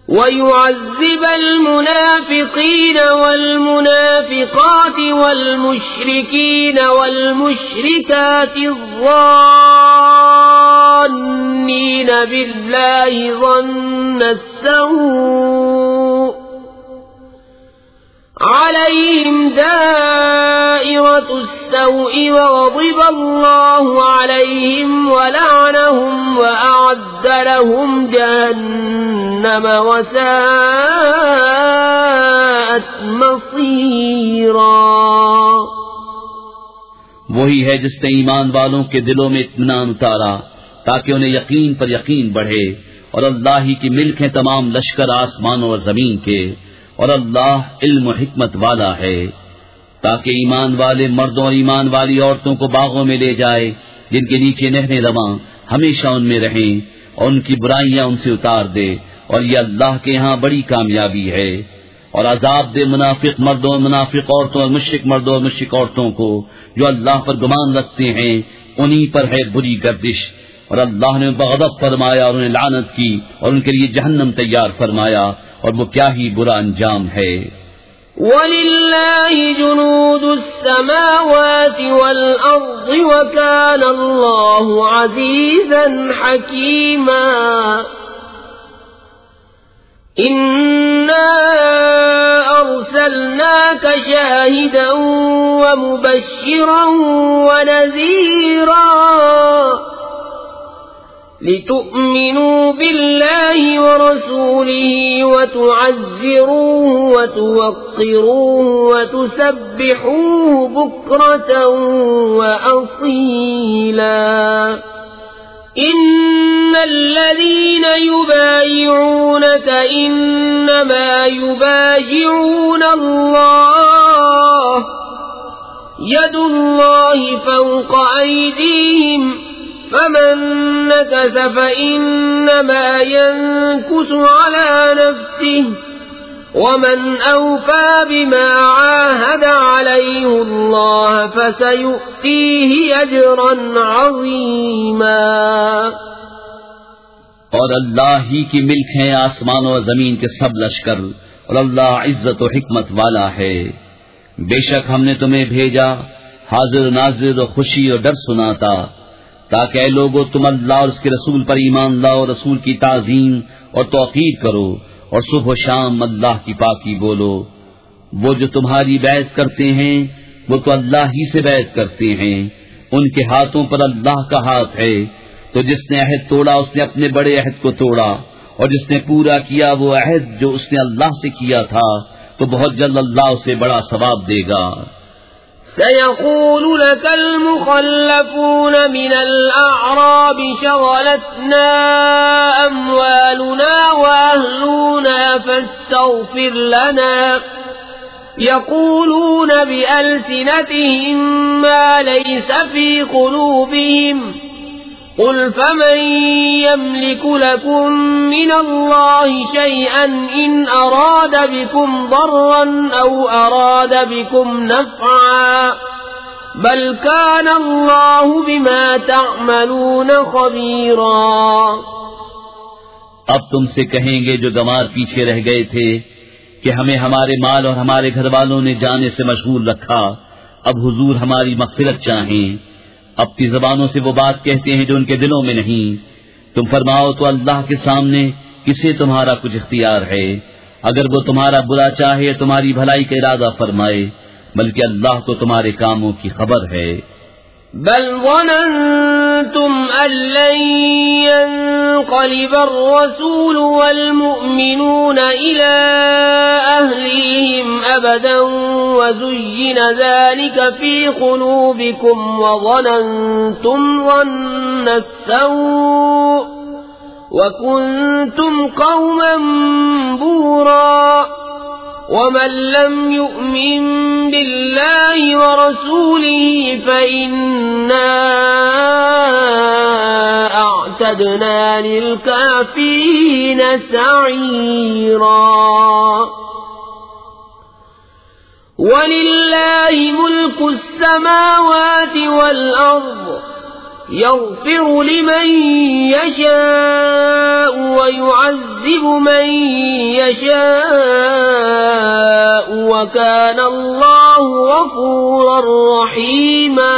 ويعذب المنافقين والمنافقات والمشركين والمشركات الظانين بالله ظن السوء عليهم دائرة السوء وغضب الله عليهم ولعنهم وأعد لهم جهنم وساءت مصيرا. وہی ہے جس نے ایمان والوں کے دلوں میں اطمینان اتارا تاکہ انہیں یقین پر یقین بڑھے اور اللہ ہی کی ملک ہے تمام لشکر آسمانوں اور زمین کے اور اللہ علم و حکمت والا ہے تاکہ ایمان والے مردوں اور ایمان والی عورتوں کو باغوں میں لے جائے جن کے نیچے نہریں رواں ہمیشہ ان میں رہیں اور ان کی برائیاں ان سے اتار دے اور یہ اللہ کے ہاں بڑی کامیابی ہے. اور عذاب دے منافق مردوں اور منافق عورتوں اور مشرک مردوں اور مشرک عورتوں کو جو اللہ پر گمان رکھتے ہیں انہی پر ہے بری گردش اور اللہ نے بغضب فرمایا اور انہیں لعنت کی اور ان کے لیے جہنم تیار فرمایا اور وہ کیا ہی برا انجام ہے. وَلِلَّهِ جُنُودُ السَّمَاوَاتِ وَالْأَرْضِ وَكَانَ اللَّهُ عَزِيزًا حَكِيمًا. إِنَّا أَرْسَلْنَاكَ شَاهِدًا وَمُبَشِّرًا وَنَذِيرًا لِتُؤْمِنُوا بِاللَّهِ وَرَسُولِهِ وَتُعَزِّرُوهُ وَتُوَقِّرُوهُ وَتُسَبِّحُوهُ بُكْرَةً وَأَصِيلًا. إِنَّ الَّذِينَ يُبَايِعُونَكَ إِنَّمَا يُبَايِعُونَ اللَّهَ يَدُ اللَّهِ فَوْقَ أَيْدِيهِمْ فمن نكث فإنما ينكث على نفسه ومن أوفى بما عاهد عليه الله فسيؤتيه أجرا عظيما. اور اللہ ہی کی ملک ہے آسمان و زمین کے سب لشکر اور اللہ عزت و حکمت والا ہے. بے شک ہم نے تمہیں بھیجا حاضر ناظر و خوشی اور ڈر سناتا تاکہ اے لوگو تم اللہ اور اس کے رسول پر ایمان لاؤ، رسول کی تعظیم اور توقیر کرو اور صبح و شام اللہ کی پاکی بولو. وہ جو تمہاری بیعت کرتے ہیں وہ تو اللہ ہی سے بیعت کرتے ہیں، ان کے ہاتھوں پر اللہ کا ہاتھ ہے. تو جس نے عہد توڑا اس نے اپنے بڑے عہد کو توڑا اور جس نے پورا کیا وہ عہد جو اس نے اللہ سے کیا تھا تو بہت جلد اللہ اسے بڑا ثواب دے گا. سيقول لك المخلفون من الأعراب شغلتنا أموالنا وأهلنا فاستغفر لنا يقولون بألسنتهم ما ليس في قلوبهم قل فمن يملك لكم من الله شيئا إن أراد بكم ضرا أو أراد بكم نفعا بل كان الله بما تعملون خبيرا. اب تم سے کہیں گے جو گنوار پیچھے رہ گئے تھے کہ ہمیں ہمارے مال اور ہمارے گھر والوں نے جانے سے مشغول رکھا، اب حضور ہماری مغفرت چاہیں. اپنی زبانوں سے وہ بات کہتے ہیں جو ان کے دلوں میں نہیں. تم فرماؤ تو اللہ کے سامنے کسے تمہارا کچھ اختیار ہے؟ اگر وہ تمہارا برا چاہے تمہاری بھلائی کا ارادہ فرمائے، بلکہ اللہ کو تمہارے کاموں کی خبر ہے. بل ظننتم أن لن ينقلب الرسول والمؤمنون إلى أهليهم أبدا وزين ذلك في قلوبكم وظننتم ظن السوء وكنتم قوما بورا. ومن لم يؤمن بالله ورسوله فإنا أعتدنا للكافرين سعيرا. ولله ملك السماوات والأرض يغفر لمن يشاء ويعذب من يشاء وكان الله غفورا رحيما.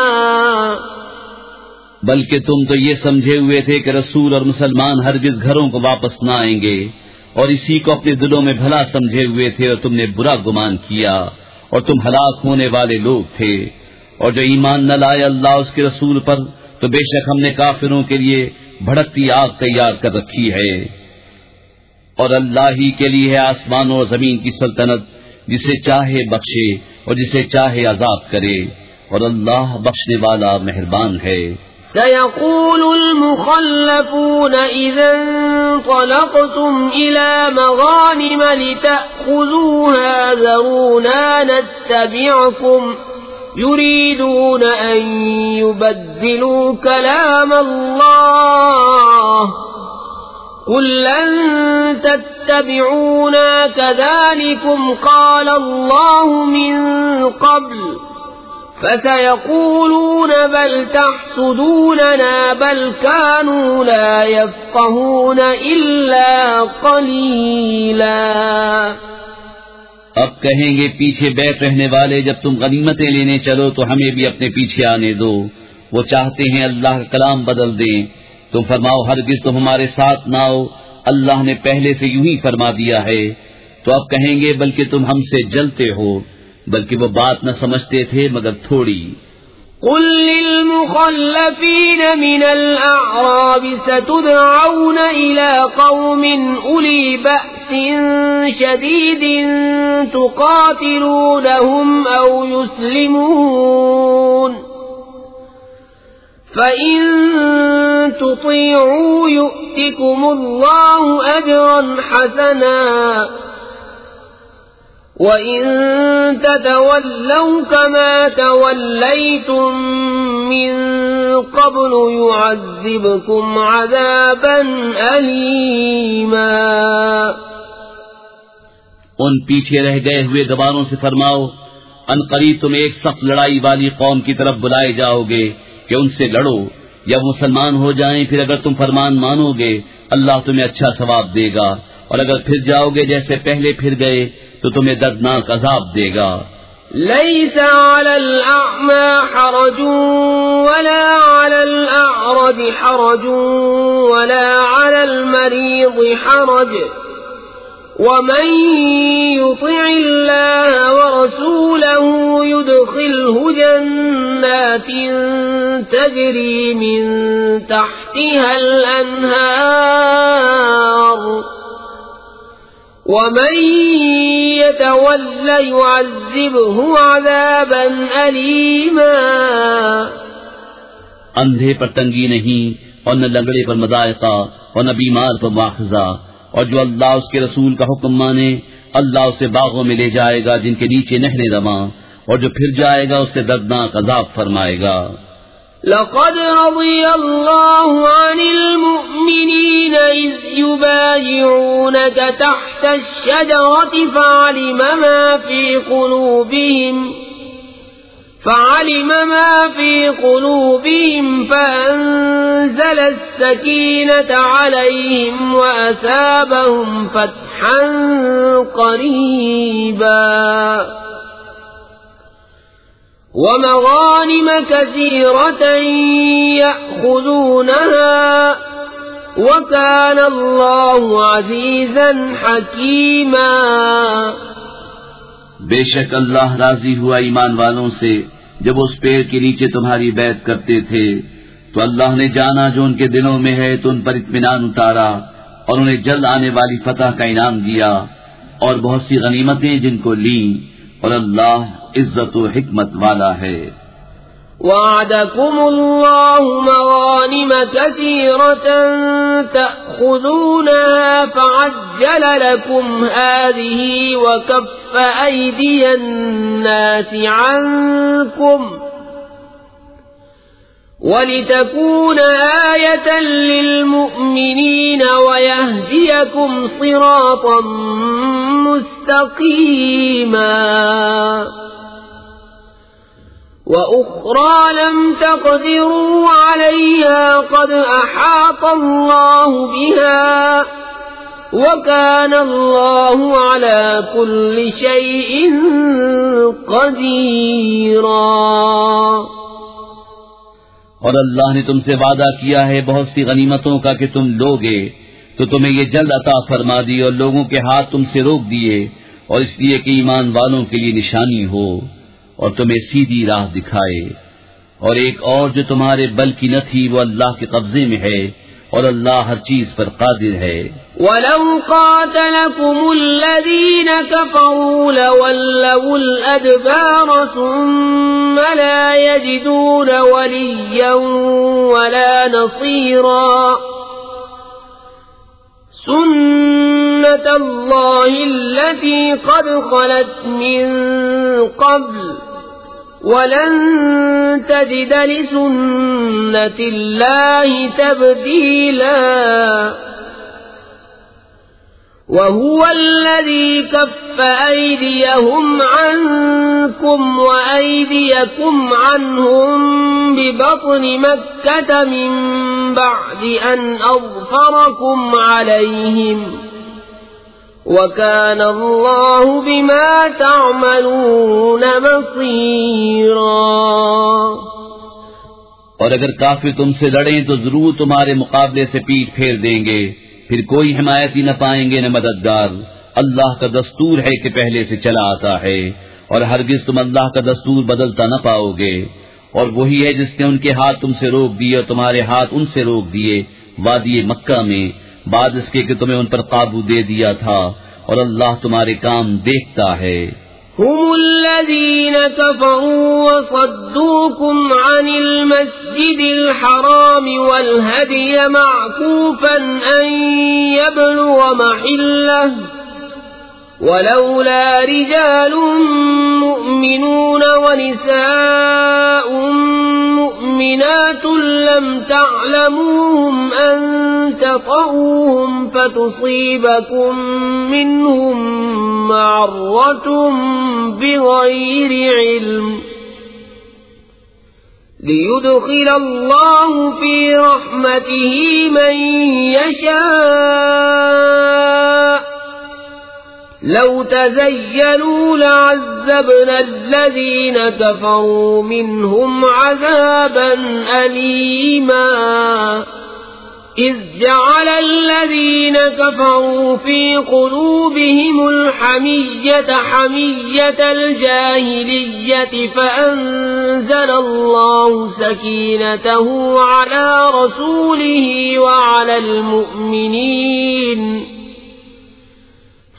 بلکہ تم تو یہ سمجھے ہوئے تھے کہ رسول اور مسلمان ہرگز گھروں کو واپس نہ آئیں گے، اور اسی کو اپنے دلوں میں بھلا سمجھے ہوئے تھے، اور تم نے برا گمان کیا، اور تم ہلاک ہونے والے لوگ تھے. اور جو ایمان نہ لائے اللہ اس کے رسول پر، تو بے شک ہم نے کافروں کے لیے بھڑکتی آگ تیار کر رکھی ہے. اور اللہ ہی کے لیے ہے آسمانوں اور زمین کی سلطنت، جسے چاہے بخشے اور جسے چاہے عذاب کرے، اور اللہ بخشنے والا مہربان ہے. سيقول المخلفون إذا انطلقتم إلى مغانم لتأخذوها ذرونا نتبعكم يريدون أن يبدلوا كلام الله قل لن تتبعونا كذلكم قال الله من قبل فسيقولون بل تحسدوننا بل كانوا لا يفقهون إلا قليلا. اب کہیں گے پیچھے بیٹھ رہنے والے جب تم غنیمتیں لینے چلو تو ہمیں بھی اپنے پیچھے آنے دو. وہ چاہتے ہیں اللہ کا کلام بدل دیں. تم فرماؤ ہرگز تم ہمارے ساتھ نہ آؤ، اللہ نے پہلے سے یوں ہی فرما دیا ہے. تو اب کہیں گے بلکہ تم ہم سے جلتے ہو، بلکہ وہ بات نہ سمجھتے تھے مگر تھوڑی. قل للمخلفين من الأعراب ستدعون إلى قوم أولي بأس شديد تقاتلونهم أو يسلمون فإن تطيعوا يؤتكم الله أجرا حسنا وَإِن تَتَوَلَّوْا كَمَا تَوَلَّيْتُم مِّن قَبْلُ يُعَذِّبْكُمْ عَذَابًا أَلِيمًا. ان پیچھے رہ گئے ہوئے گواروں سے فرماؤ ان قریب تم ایک سخت لڑائی والی قوم کی طرف بلائے جاؤ گے کہ ان سے لڑو یا مسلمان ہو جائیں. پھر اگر تم فرمان مانو گے اللہ تمہیں اچھا ثواب دے گا، اور اگر پھر جاؤ گے جیسے پہلے پھر گئے تو تمہیں دردناک عذاب دے گا. ليس على الأعمى حرج ولا على الأعرج حرج ولا على المريض حرج ومن يطع الله ورسوله يدخله جنات تجري من تحتها الأنهار ومن يتول يعذبه عذابا أليما. اندھے پر تنگی نہیں اور نہ لنگڑے پر مضائقہ اور نہ بیمار پر مواخذہ، اور جو اللہ اس کے رسول کا حکم مانے اللہ اسے باغوں میں لے جائے گا جن کے نیچے نہریں رواں، اور جو پھر جائے گا اسے دردناک عذاب فرمائے گا. لقد رضي الله عن المؤمنين إذ يبايعونك تحت الشجرة فعلم ما في قلوبهم فأنزل السكينة عليهم وأثابهم فتحا قريبا ومغانم كثيرة يأخذونها وكان الله عزيزا حكيما. بے شک اللہ راضی ہوا ایمان والوں سے جب اس پیڑ کے نیچے تمہاری بیعت کرتے تھے، تو اللہ نے جانا جو ان کے دلوں میں ہے تو ان پر اطمینان اتارا اور انہیں جلد آنے والی فتح کا انعام دیا اور بہت سی غنیمتیں جن کو لیں، اور اللہ عزت و حکمت والا ہے. وعدكم الله مغانم كثيرة تأخذونها فعجل لكم هذه وكف أيدي الناس عنكم ولتكون آية للمؤمنين ويهديكم صراطا مستقيما. وأخرى لم تقدروا عليها قد أحاط الله بها وكان الله على كل شيء قديرا. اور اللہ نے تم سے وعدہ کیا ہے بہت سی غنیمتوں کا کہ تم لوگے، تو تمہیں یہ جلد عطا فرما دی اور لوگوں کے ہاتھ تم سے روک دیے، اور اس لیے کہ ایمان والوں کے لیے نشانی ہو اور تمہیں سیدھی راہ دکھائے. اور ایک اور جو تمہارے بل کی نہ تھی وہ اللہ کے قبضے میں ہے اور اللہ ہر چیز پر قادر ہے. وَلَوْ قَاتَلَكُمُ الَّذِينَ كَفَرُوا لَوَلَّوُا الْأَدْبَارَ ثُمَّ لَا يَجِدُونَ وَلِيًّا وَلَا نَصِيرًا. سُنَّةَ اللَّهِ الَّتِي قَدْ خَلَتْ مِن قَبْلُ وَلَن تَجِدَ لِسُنَّةِ اللَّهِ تَبْدِيلًا. وَهُوَ الَّذِي كَفَّ أَيْدِيَهُمْ عَنكُمْ وَأَيْدِيَكُمْ عَنْهُمْ بِبَطْنِ مَكَّةَ مِن بَعْدِ أَنْ أَظْفَرَكُمْ عَلَيْهِمْ وَكَانَ اللَّهُ بِمَا تَعْمَلُونَ بَصِيرًا. اور اگر کافر تم سے لڑیں تو ضرور تمہارے مقابلے سے پیٹھ پھیر دیں گے، پھر کوئی حمایتی نہ پائیں گے نہ مددگار. اللہ کا دستور ہے کہ پہلے سے چلا آتا ہے، اور ہرگز تم اللہ کا دستور بدلتا نہ پاؤ گے. اور وہی ہے جس نے ان کے ہاتھ تم سے روک دیے اور تمہارے ہاتھ ان سے روک دیے وادی مکہ میں، بعد اس کے کہ تمہیں ان پر قابو دے دیا تھا، اور اللہ تمہارے کام دیکھتا ہے. هم الذين كفروا وصدوكم عن المسجد الحرام والهدي معكوفا أن يبلغ محله ولولا رجال مؤمنون ونساء مؤمنات لم تعلموهم أن تطؤوهم فتصيبكم منهم معرة بغير علم ليدخل الله في رحمته من يشاء لو تزينوا لعذبنا الذين كفروا منهم عذابا أليما. إذ جعل الذين كفروا في قلوبهم الحمية حمية الجاهلية فأنزل الله سكينته على رسوله وعلى المؤمنين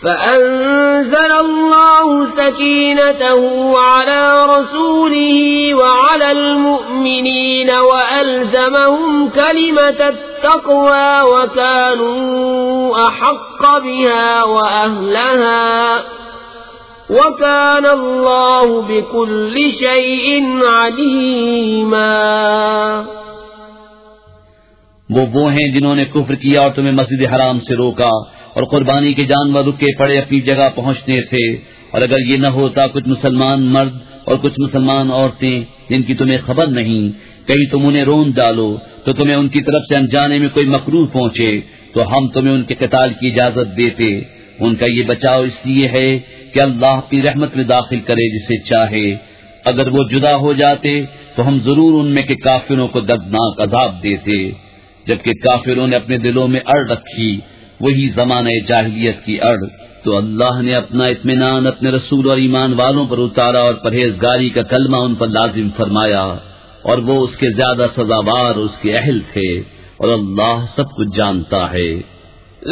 فأنزل الله سكينته على رسوله وعلى المؤمنين وألزمهم كلمة التقوى وكانوا أحق بها وأهلها وكان الله بكل شيء عليما۔ وہ ہیں جنہوں نے کفر کیا اور تمہیں مسجد حرام سے روکا اور قربانی کے جانور رکے پڑے اپنی جگہ پہنچنے سے، اور اگر یہ نہ ہوتا کچھ مسلمان مرد اور کچھ مسلمان عورتیں جن کی تمہیں خبر نہیں، کہیں تم انہیں رون ڈالو تو تمہیں ان کی طرف سے انجانے میں کوئی مکروہ پہنچے تو ہم تمہیں ان کے قتال کی اجازت دیتے۔ ان کا یہ بچاؤ اس لیے ہے کہ اللہ اپنی رحمت میں داخل کرے جسے چاہے۔ اگر وہ جدا ہو جاتے تو ہم ضرور ان میں کے کافروں کو دردناک عذاب دیتے، جبکہ کافروں نے اپنے دلوں میں اڑ رکھی، وہی زمانہ جاہلیت کی اڑ۔ تو اللہ نے اپنا اطمینان اپنے رسول اور ایمان والوں پر اتارا اور پرہیزگاری کا کلمہ ان پر لازم فرمایا، اور وہ اس کے زیادہ سزاوار اس کے اہل تھے، اور اللہ سب کچھ جانتا ہے۔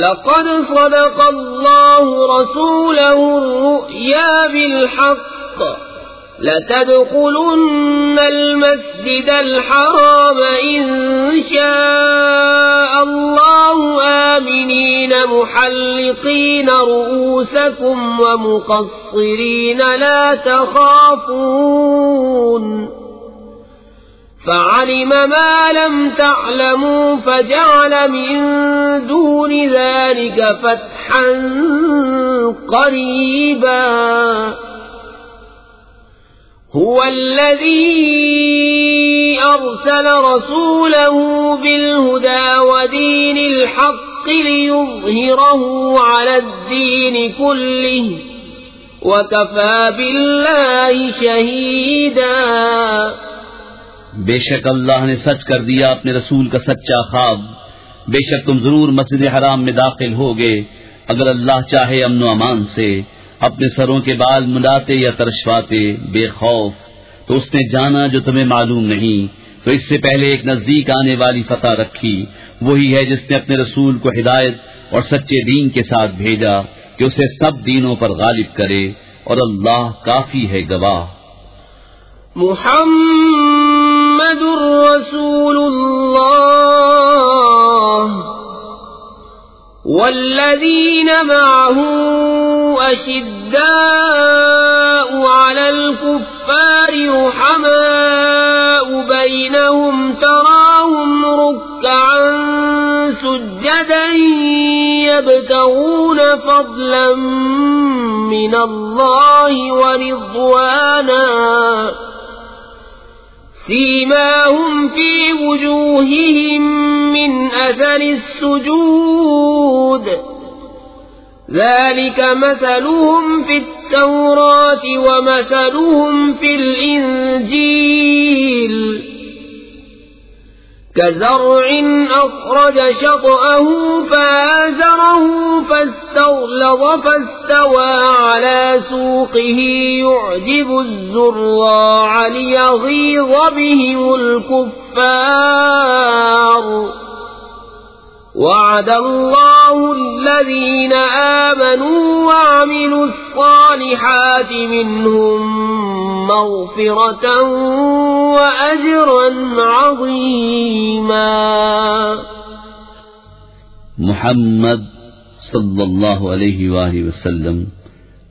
لقد صدق الله رسوله الرؤيا بالحق لتدخلن المسجد الحرام إن شاء الله آمنين محلقين رؤوسكم ومقصرين لا تخافون فعلم ما لم تعلموا فجعل من دون ذلك فتحا قريبا هو الذي أرسل رسوله بالهدى ودين الحق ليظهره على الدين كله وكفى بالله شهيدا۔ بے شک اللہ نے سچ کر دیا اپنے رسول کا سچا خواب، بے شک تم ضرور مسجد حرام میں داخل ہوگے اگر اللہ چاہے امن و امان سے، اپنے سروں کے بال ملاتے یا ترشواتے بے خوف۔ تو اس نے جانا جو تمہیں معلوم نہیں، تو اس سے پہلے ایک نزدیک آنے والی فتح رکھی، وہی ہے جس نے اپنے رسول کو ہدایت اور سچے دین کے ساتھ بھیجا کہ اسے سب دینوں پر غالب کرے، اور اللہ کافی ہے گواہ۔ محمد رسول اللہ والذین معه أشداء على الكفار رحماء بينهم تراهم ركعا سجدا يبتغون فضلا من الله ورضوانا سيماهم في وجوههم من أثر السجود ذلك مثلهم في التوراة ومثلهم في الإنجيل كزرع أخرج شطأه فآزره فاستغلظ فاستوى على سوقه يعجب الزراع ليغيظ بهم الكفار وعد الله الذين آمنوا وعملوا الصالحات منهم مغفرة وأجرا عظيما۔ محمد صلی اللہ علیہ وآلہ وسلم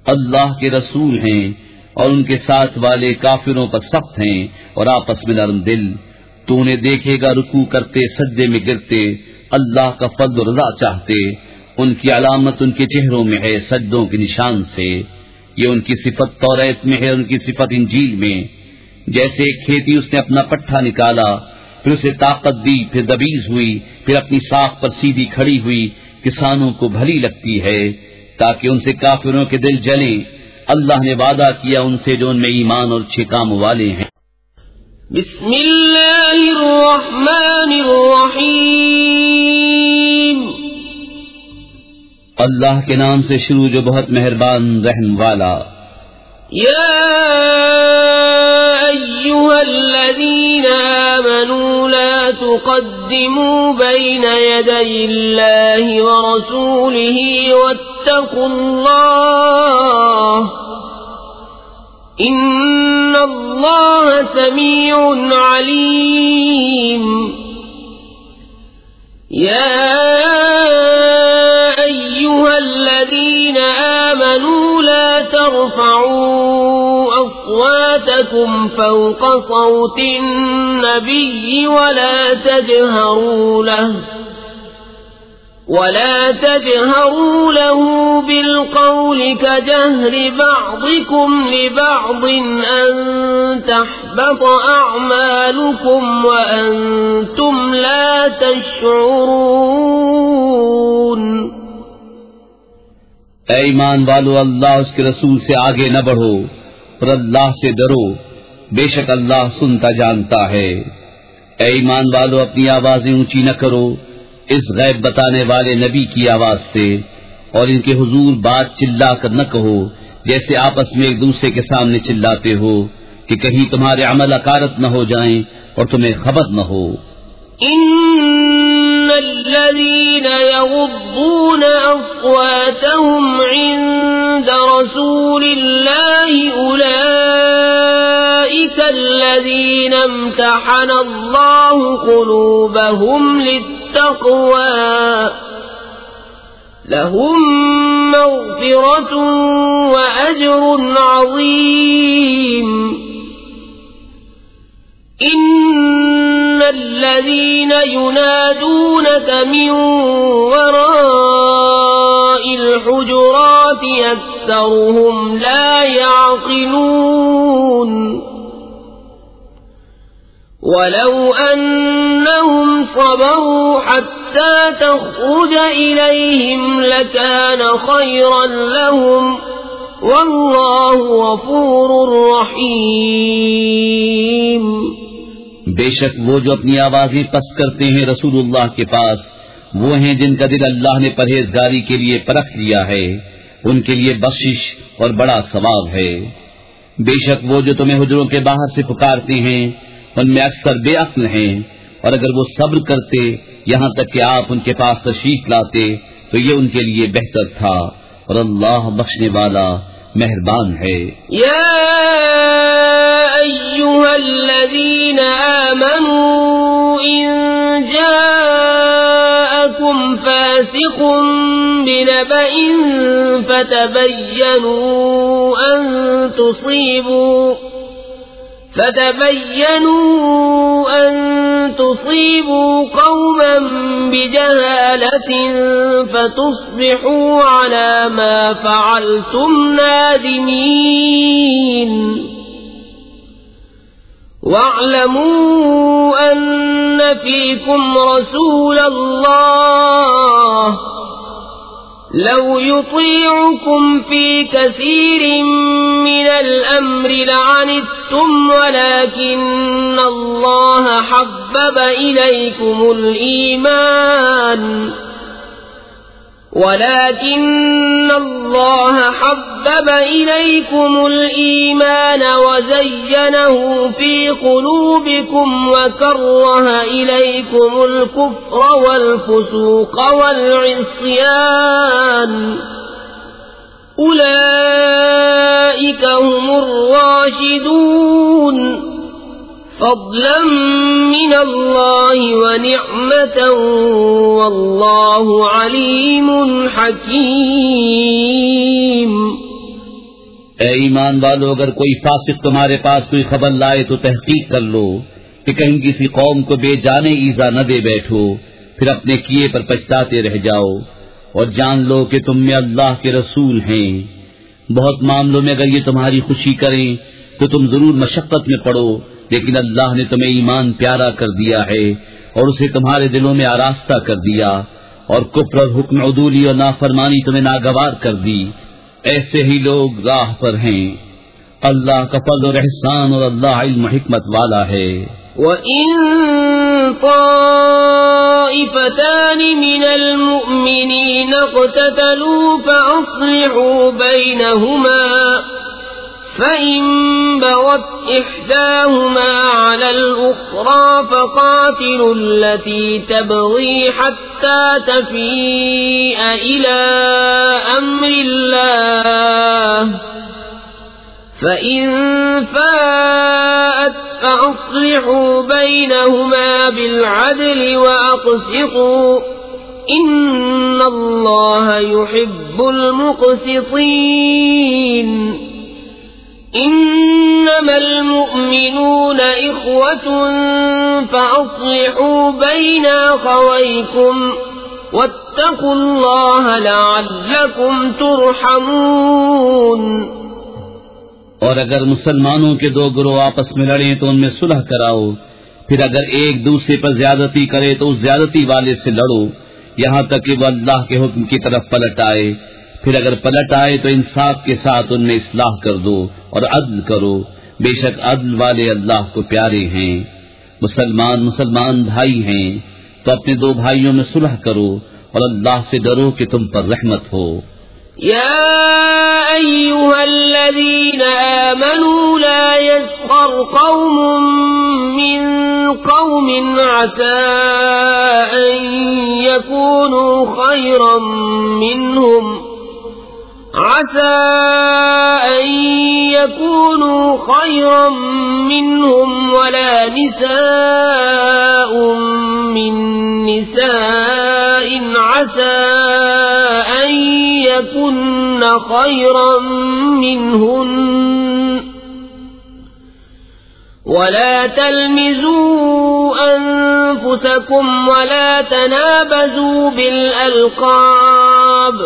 اللہ کے رسول ہیں اور ان کے ساتھ والے کافروں پر سخت ہیں اور آپس میں نرم دل۔ تو انہیں دیکھے گا رکوع کرتے سجدے میں گرتے، اللہ کا فضل و رضا چاہتے، ان کی علامت ان کے چہروں میں ہے سجدوں کے نشان سے، یہ ان کی صفت توریت میں ہے، ان کی صفت انجیل میں۔ جیسے ایک کھیتی اس نے اپنا پٹھا نکالا، پھر اسے طاقت دی، پھر دبیز ہوئی، پھر اپنی ساکھ پر سیدھی کھڑی ہوئی، کسانوں کو بھلی لگتی ہے تاکہ ان سے کافروں کے دل جلیں۔ اللہ نے وعدہ کیا ان سے جو ان میں ایمان اور اچھے کام والے ہیں۔ بسم اللہ الرحمن الرحیم، اللہ کے نام سے شروع جو بہت مہربان رحم والا۔ یا ایھا الذین آمنوا لا تقدموا بين يدي الله ورسوله واتقوا الله إن الله سميع عليم يا أيها الذين آمنوا لا ترفعوا أصواتكم فوق صوت النبي ولا تجهروا له بالقول كجهر بعضكم لبعض أن تحبط أعمالكم وأنتم لا تشعرون. اے ایمان والو، اللہ اس کے رسول سے آگے نہ بڑھو اور اللہ سے ڈرو، بے شک اللہ سنتا جانتا ہے. اے ایمان والو، اپنی آوازیں اونچی نہ کرو اس غیب بتانے والے نبی کی آواز سے، اور ان کے حضور بات چلا کر نہ کہو جیسے آپس میں ایک دوسرے کے سامنے چلاتے ہو کہ کہیں تمہارے عمل اکارت نہ ہو جائیں اور تمہیں خبر نہ ہو. إن الذين يغضون أصواتهم عند رسول الله أولئك الذين امتحن الله قلوبهم للتقوى لهم مغفرة وأجر عظيم. إن الذين ينادونك من وراء الحجرات أكثرهم لا يعقلون. ولو أنهم صبروا حتى تخرج إليهم لكان خيرا لهم والله غفور رحيم. بے شک وہ جو اپنی آوازیں پست کرتے ہیں رسول اللہ کے پاس، وہ ہیں جن کا دل اللہ نے پرہیزگاری کے لیے پرکھ لیا ہے، ان کے لیے بخشش اور بڑا ثواب ہے. بے شک وہ جو تمہیں حجروں کے باہر سے پکارتے ہیں ان میں اکثر بے عقل ہیں، اور اگر وہ صبر کرتے یہاں تک کہ آپ ان کے پاس تشریف لاتے تو یہ ان کے لیے بہتر تھا، اور اللہ بخشنے والا مہربان ہے. یا أيها الذين آمنوا إن جاءكم فاسق بنبأ فتبينوا أن تصيبوا قوما بجهالة فتصبحوا على ما فعلتم نادمين. واعلموا أن فيكم رسول الله لو يطيعكم في كثير من الأمر لعنتم ولكن الله حبب إليكم الإيمان وزينه في قلوبكم وكره إليكم الكفر والفسوق والعصيان أولئك هم الراشدون فضلا من الله ونعمة والله عليم حكيم. اے ایمان والو، اگر کوئی فاسق تمہارے پاس کوئی خبر لائے تو تحقیق کر لو کہ کہیں کسی قوم کو بے جانے ایذا نہ دے بیٹھو، پھر اپنے کیے پر پچھتاتے رہ جاؤ، اور جان لو کہ تم میں اللہ کے رسول ہیں. بہت معاملوں میں اگر یہ تمہاری خوشی کریں تو تم ضرور مشقت میں پڑو، لیکن اللہ نے تمہیں ایمان پیارا کر دیا ہے اور اسے تمہارے دلوں میں آراستہ کر دیا، اور کفر اور حکم عدولی اور نافرمانی تمہیں ناگوار کر دی. ایسے ہی لوگ راہ پر ہیں. اللہ کا فضل اور احسان اور اللہ علم و حکمت والا ہے. وَإِن طَائِفَتَانِ مِنَ الْمُؤْمِنِينَ اقْتَتَلُوا فَأَصْلِحُوا بَيْنَهُمَا فَإِن بَغَتْ إحداهما على الأخرى فقاتلوا التي تبغي حتى تفيء إلى أمر الله فإن فاءت فأصلحوا بينهما بالعدل وأقسطوا إن الله يحب المقسطين إنما المؤمنون إخوة فأصلحوا بين أخويكم واتقوا الله لعلكم ترحمون۔ اور اگر مسلمانوں کے دو گروہ آپس میں لڑیں تو ان میں صلح کراؤ، پھر اگر ایک دوسرے پر زیادتی کرے تو اس زیادتی والے سے لڑو یہاں تک کہ وہ اللہ کے حکم کی طرف پلٹ آئے، پھر اگر پلٹ آئے تو انصاف کے ساتھ ان میں اصلاح کر دو اور عدل کرو، بے شک عدل والے اللہ کو پیارے ہیں۔ مسلمان بھائی ہیں تو اپنے دو بھائیوں میں صلح کرو اور اللہ سے ڈرو کہ تم پر رحمت ہو۔ يا أيها الذين آمنوا لا يسخر قوم من قوم عسى أن يكونوا خيرا منهم ولا نساء من نساء عسى أن يكن خيرا منهن ولا تلمزوا أنفسكم ولا تنابزوا بالألقاب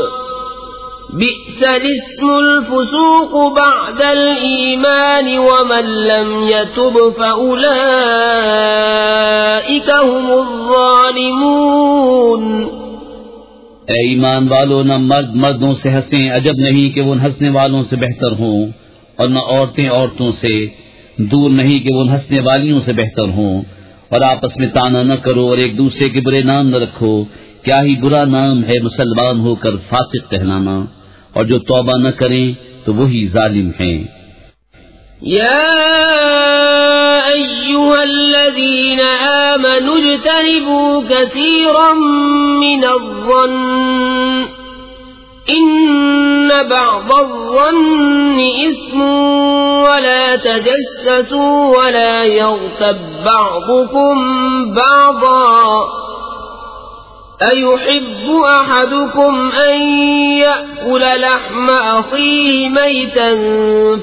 بئس الاسم الفسوق بعد الإيمان ومن لم يتب فأولئك هم الظالمون۔ اے ایمان والو، نہ مرد مردوں سے ہنسیں، عجب نہیں کہ وہ ان ہنسنے والوں سے بہتر ہوں، اور نہ عورتیں عورتوں سے، دور نہیں کہ وہ ان ہنسنے والیوں سے بہتر ہوں، اور آپس میں طعنہ نہ کرو اور ایک دوسرے کے برے نام نہ رکھو، کیا ہی برا نام ہے مسلمان ہو کر فاسق کہلانا، اور جو توبہ نہ کریں تو وہی ظالم ہیں۔ یا ایھا الذین آمنوا اجتنبوا کثیرا من الظن ان بعض الظن اثم ولا تجسسوا ولا يغتب بعضكم بعضا أيحب أحدكم أن يأكل لحم أخيه ميتا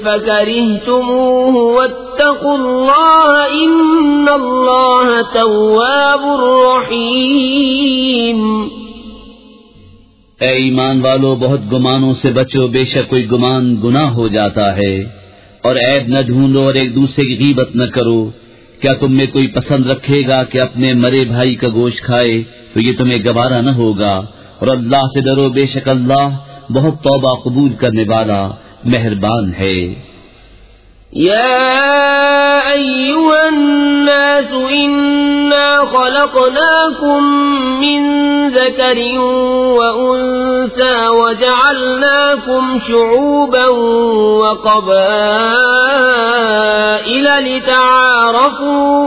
فكرهتموه واتقوا الله إن الله تواب رحيم۔ اے ایمان والو، بہت گمانوں سے بچو، بے شک کوئی گمان گناہ ہو جاتا ہے، اور عیب نہ ڈھونڈو اور ایک دوسرے کی غیبت نہ کرو۔ کیا تم میں کوئی پسند رکھے گا کہ اپنے مرے بھائی کا گوشت کھائے؟ تو یہ تمہیں گوارا نہ ہوگا، اور اللہ سے ڈرو، بے شک اللہ بہت توبہ قبول کرنے والا مہربان ہے۔ یا ایھا الناس انا خلقناکم من ذکر وانثى وجعلناکم شعوبا وقبائل لتعارفوا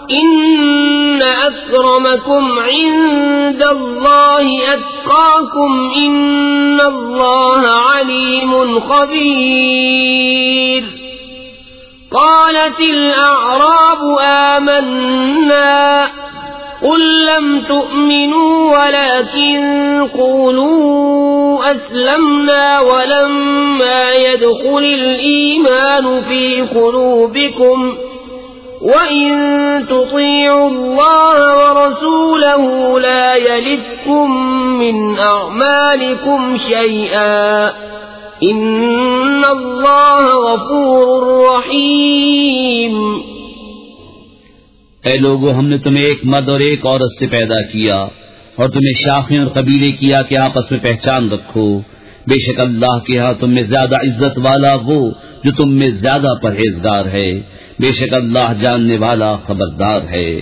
ان اکرمکم عند اللہ اتقاکم ان اللہ علیم خبیر۔ قالت الاعراب آمنا قل لم تؤمنوا ولكن قولوا اسلمنا ولما يدخل الايمان في قلوبكم وَإِن تُطِيعُوا اللَّهَ وَرَسُولَهُ لَا يَلِتْكُم مِّنْ أَعْمَالِكُمْ شَيْئًا إِنَّ اللَّهَ غَفُورٌ رَّحِيمٌ۔ اے لوگو، ہم نے تمہیں ایک مرد اور ایک عورت سے پیدا کیا اور تمہیں شاخیں اور قبیلے کیا کہ آپس میں پہچان رکھو۔ بے شک اللہ کے ہاں تم میں زیادہ عزت والا وہ جو تم میں زیادہ پرہیزگار ہے، بے شک اللہ جاننے والا خبردار ہے۔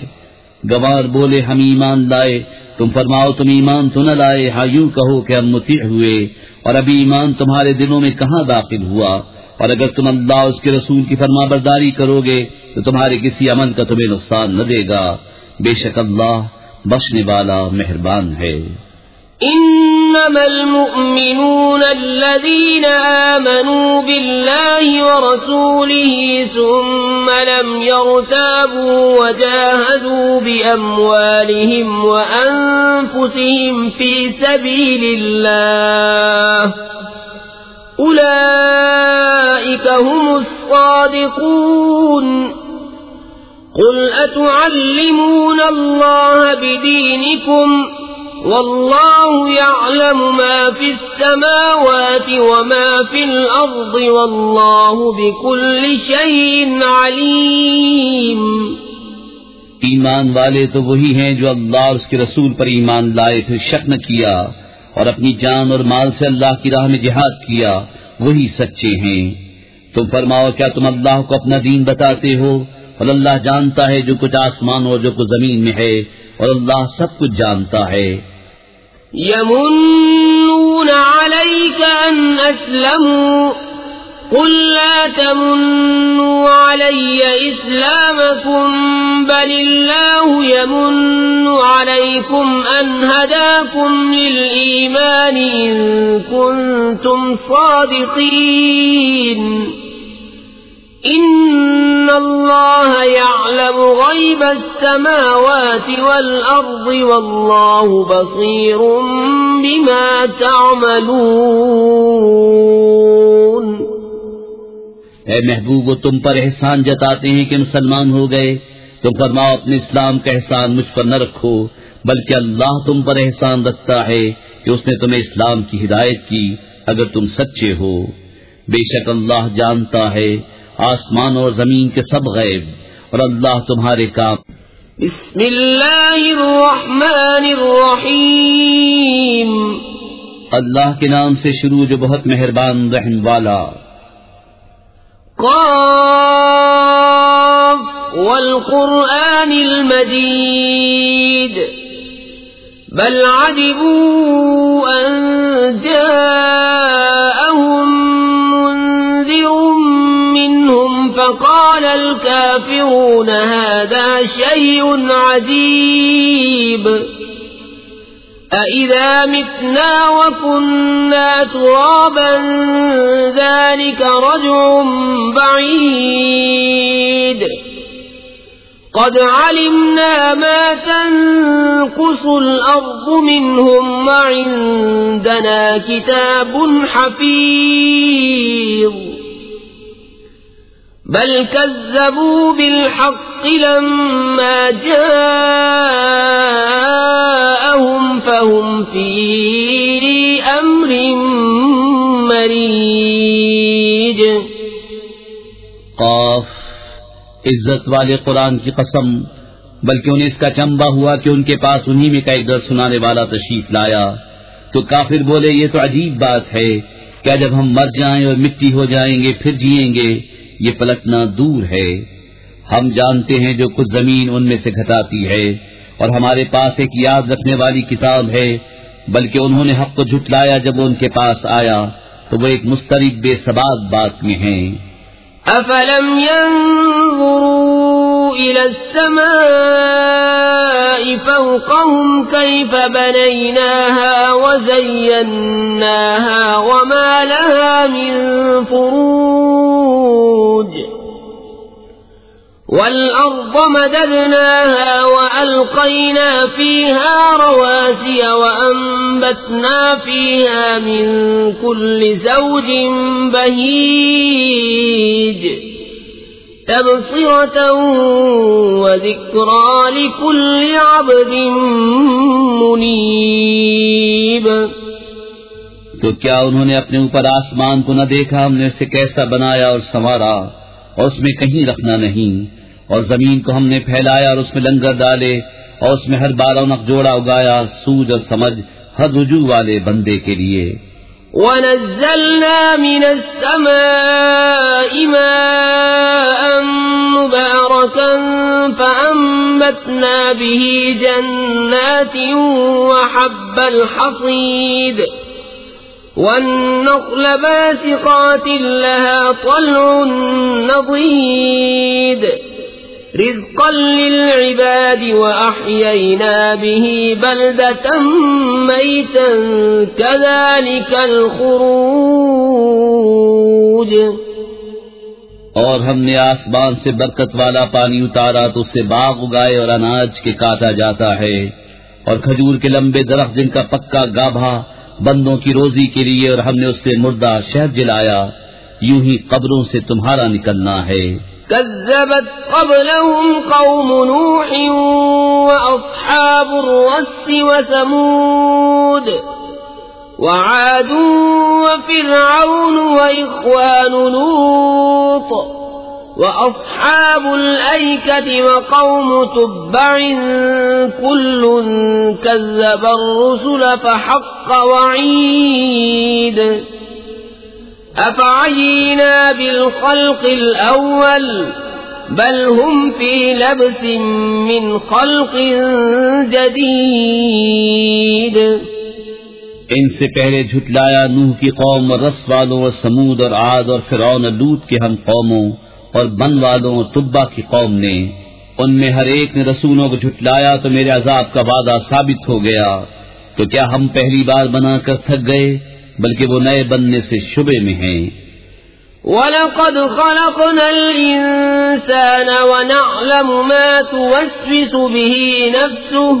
گوار بولے ہم ایمان لائے، تم فرماؤ تم ایمان تو نہ لائے، ہاں یوں کہو کہ ہم مطیع ہوئے، اور ابھی ایمان تمہارے دلوں میں کہاں داخل ہوا، اور اگر تم اللہ اور اس کے رسول کی فرما برداری کرو گے تو تمہارے کسی عمل کا تمہیں نقصان نہ دے گا، بے شک اللہ بخشنے والا مہربان ہے۔ إنما المؤمنون الذين آمنوا بالله ورسوله ثم لم يرتابوا وجاهدوا بأموالهم وأنفسهم في سبيل الله أولئك هم الصادقون قل أتعلمون الله بدينكم والله يعلم ما في السماوات وما في الأرض والله بكل شيء عليم۔ ایمان والے تو وہی ہیں جو اللہ اور اس کے رسول پر ایمان لائے پھر شک نہ کیا اور اپنی جان اور مال سے اللہ کی راہ میں جہاد کیا، وہی سچے ہیں۔ تم فرماؤ کیا تم اللہ کو اپنا دین بتاتے ہو؟ اور اللہ جانتا ہے جو کچھ آسمان اور جو کچھ زمین میں ہے، اور اللہ سب کچھ جانتا ہے۔ يمنون عليك أن أسلموا قل لا تمنوا علي إسلامكم بل الله يمن عليكم أن هداكم للإيمان إن كنتم صادقين إن الله يعلم غيب السماوات والأرض والله بصير بما تعملون۔ اے محبوب، وہ تم پر احسان جتاتے ہیں کہ مسلمان ہو گئے، تم فرماؤ اپنے اسلام کا احسان مجھ پر نہ رکھو، بلکہ اللہ تم پر احسان رکھتا ہے کہ اس نے تمہیں اسلام کی ہدایت کی اگر تم سچے ہو۔ بے شک اللہ جانتا ہے آسمان اور زمین کے سب غیب، اور اللہ تمہارے کام۔ بسم اللہ الرحمن الرحیم، اللہ کے نام سے شروع جو بہت مہربان رحم والا۔ قاف والقرآن المجید بل عجبوا أن جاءهم منذر منهم فقال الكافرون هذا شيء عجيب أإذا متنا وكنا ترابا ذلك رجع بعيد قد علمنا ما تنقص الأرض منهم وعندنا كتاب حفيظ بل كذبوا بالحق لما جاءهم فهم في أمر مريج۔ قاف، عزت والے قرآن کی قسم، بلکہ انہیں اس کا چمبا ہوا کہ ان کے پاس انہی میں کا ایک درس سنانے والا تشریف لایا تو کافر بولے یہ تو عجیب بات ہے، کیا جب ہم مر جائیں اور مٹی ہو جائیں گے پھر جئیں گے؟ یہ پلٹنا دور ہے۔ ہم جانتے ہیں جو کچھ زمین ان میں سے گھٹاتی ہے، اور ہمارے پاس ایک یاد رکھنے والی کتاب ہے، بلکہ انہوں نے حق کو جھٹلایا جب وہ ان کے پاس آیا تو وہ ایک مضطرب بے ثبات بات میں ہیں۔ افلم ينظروا الى السماء فوقهم كيف بنيناها وزيناها وما لها من فروج والأرض مددناها وألقينا فيها رواسي وأنبتنا فيها من كل زوج بهيج تبصرة وذكرى لكل عبد منيب۔ تو کیا انہوں نے اپنے اوپر آسمان کو نہ دیکھا؟ ہم نے اسے کیسا بنایا اور سنوارا، اور اس میں کہیں رکھنا نہیں، اور زمین کو ہم نے پھیلایا اور اس میں لنگر ڈالے، اور اس میں ہر بارونق جوڑا اگایا، سوج اور سمجھ ہر رجوع والے بندے کے لیے۔ وَنَزَّلْنَا مِنَ السَّمَاءِ مَاءً مُبَارَكًا فَأَنبَتْنَا بِهِ جَنَّاتٍ وَحَبَّ الْحَصِيدِ والنخل باسقات لها طلع نضيد رزقا للعباد وأحيينا به بلدة ميتا كذلك الخروج. اور ہم نے آسمان سے برکت والا پانی اتارا تو اس سے باغ اگائے اور اناج کے کاٹا جاتا ہے، اور کھجور کے لمبے درخت جن کا پکا گابھا بندوں کی روزی کے لیے، اور ہم نے اس سے مردہ شہد جلایا. یوں ہی قبروں سے تمہارا نکلنا ہے. كذبت قبلهم قوم نوح وأصحاب الرس وثمود وعاد وفرعون وإخوان لوط وأصحاب الأيكة وقوم تبع كل كذب الرسل فحق وعيد. أفعينا بالخلق الأول بل هم في لبس من خلق جديد. ان سے پہلے جھٹلایا نوح کی قوم اور رس والوں اور سمود اور عاد اور فرعون اور لوط کے ہم قوموں اور بن والوں اور تبا کی قوم نے. ان میں ہر ایک نے رسولوں کو جھٹلایا تو میرے عذاب کا وعدہ ثابت ہو گیا. تو کیا ہم پہلی بار بنا کر تھک گئے؟ بلکہ وہ نئے بننے سے شبے میں ہیں. وَلَقَدْ خَلَقْنَا الْإِنسَانَ وَنَعْلَمُ مَا تُوَسْوِسُ بِهِ نَفْسُهُ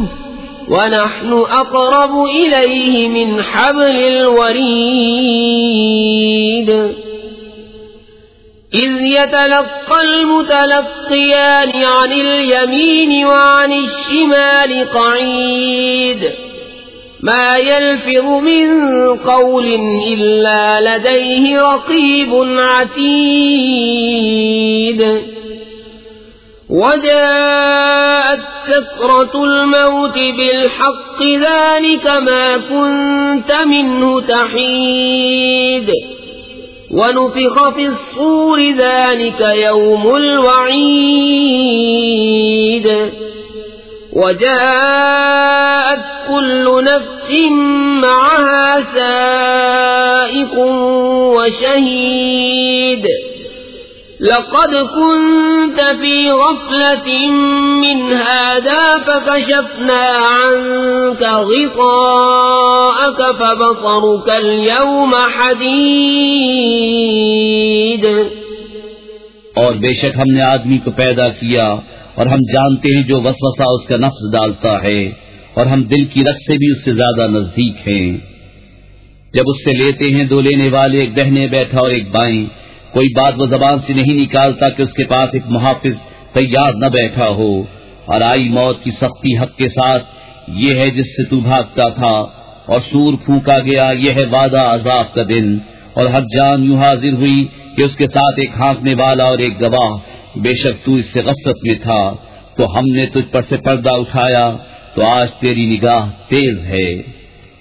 وَنَحْنُ أَقْرَبُ إِلَيْهِ مِنْ حَبْلِ الْوَرِيدِ. إِذْ يَتَلَقَّى الْمُتَلَقِّيَانِ عَنِ الْيَمِينِ وَعَنِ الشِّمَالِ قَعِيدٌ ما يلفظ من قول إلا لديه رقيب عتيد. وجاءت سكرة الموت بالحق ذلك ما كنت منه تحيد. ونفخ في الصور ذلك يوم الوعيد. وجاءت كل نفس معها سائق وشهيد. لقد كنت في غفلة من هذا فكشفنا عنك غطاءك فبصرك اليوم حديد. اور بے شک ہم نے آدمی کو پیدا کیا اور ہم جانتے ہیں جو وسوسہ اس کا نفس ڈالتا ہے، اور ہم دل کی رگ سے بھی اس سے زیادہ نزدیک ہیں. جب اس سے لیتے ہیں دو لینے والے، ایک دہنے بیٹھا اور ایک بائیں، کوئی بات وہ زبان سے نہیں نکالتا کہ اس کے پاس ایک محافظ تیار نہ بیٹھا ہو. اور آئی موت کی سختی حق کے ساتھ، یہ ہے جس سے تو بھاگتا تھا. اور سور پھونکا گیا، یہ ہے وعدہ عذاب کا دن. اور ہر جان یوں حاضر ہوئی کہ اس کے ساتھ ایک ہانکنے والا اور ایک گواہ. بے شک تو اس سے غفلت میں تھا، تو ہم نے تجھ پر سے پردہ اٹھایا، تو آج تیری نگاہ تیز ہے.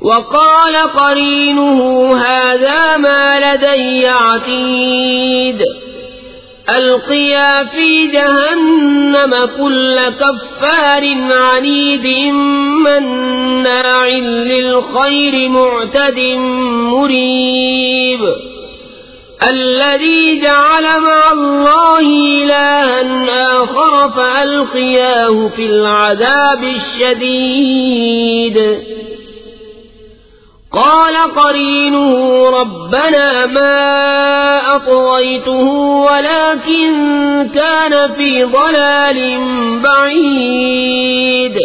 وقال قرينه هذا ما لدي عتيد. ألقيا في جهنم كل كفار عنيد مناع للخير معتد مريب. الذي جعل مع الله إلها آخر فألقياه في العذاب الشديد. قال قرينه ربنا ما أطغيته ولكن كان في ضلال بعيد.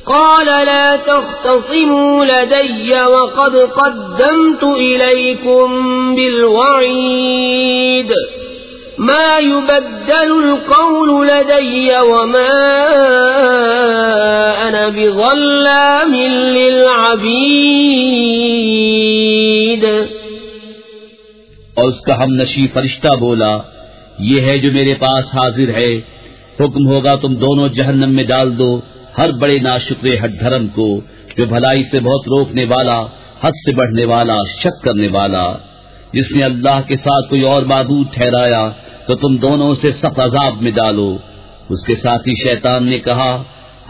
قال لا تختصموا لدي وقد قدمت إليكم بالوعيد. ما يبدل القول لدي وما أنا بظلام للعبيد. اور اس کا ہم نشی فرشتہ بولا، یہ ہے جو میرے پاس حاضر ہے، حکم ہوگا تم دونوں جہنم میں ڈال دو ہر بڑے ناشکرے ہٹ دھرم کو، جو بھلائی سے بہت روکنے والا، حد سے بڑھنے والا، شک کرنے والا. جس نے اللہ کے ساتھ کوئی اور معبود ٹھہرایا تو تم دونوں سے سخت عذاب میں ڈالو. اس کے ساتھی شیطان نے کہا،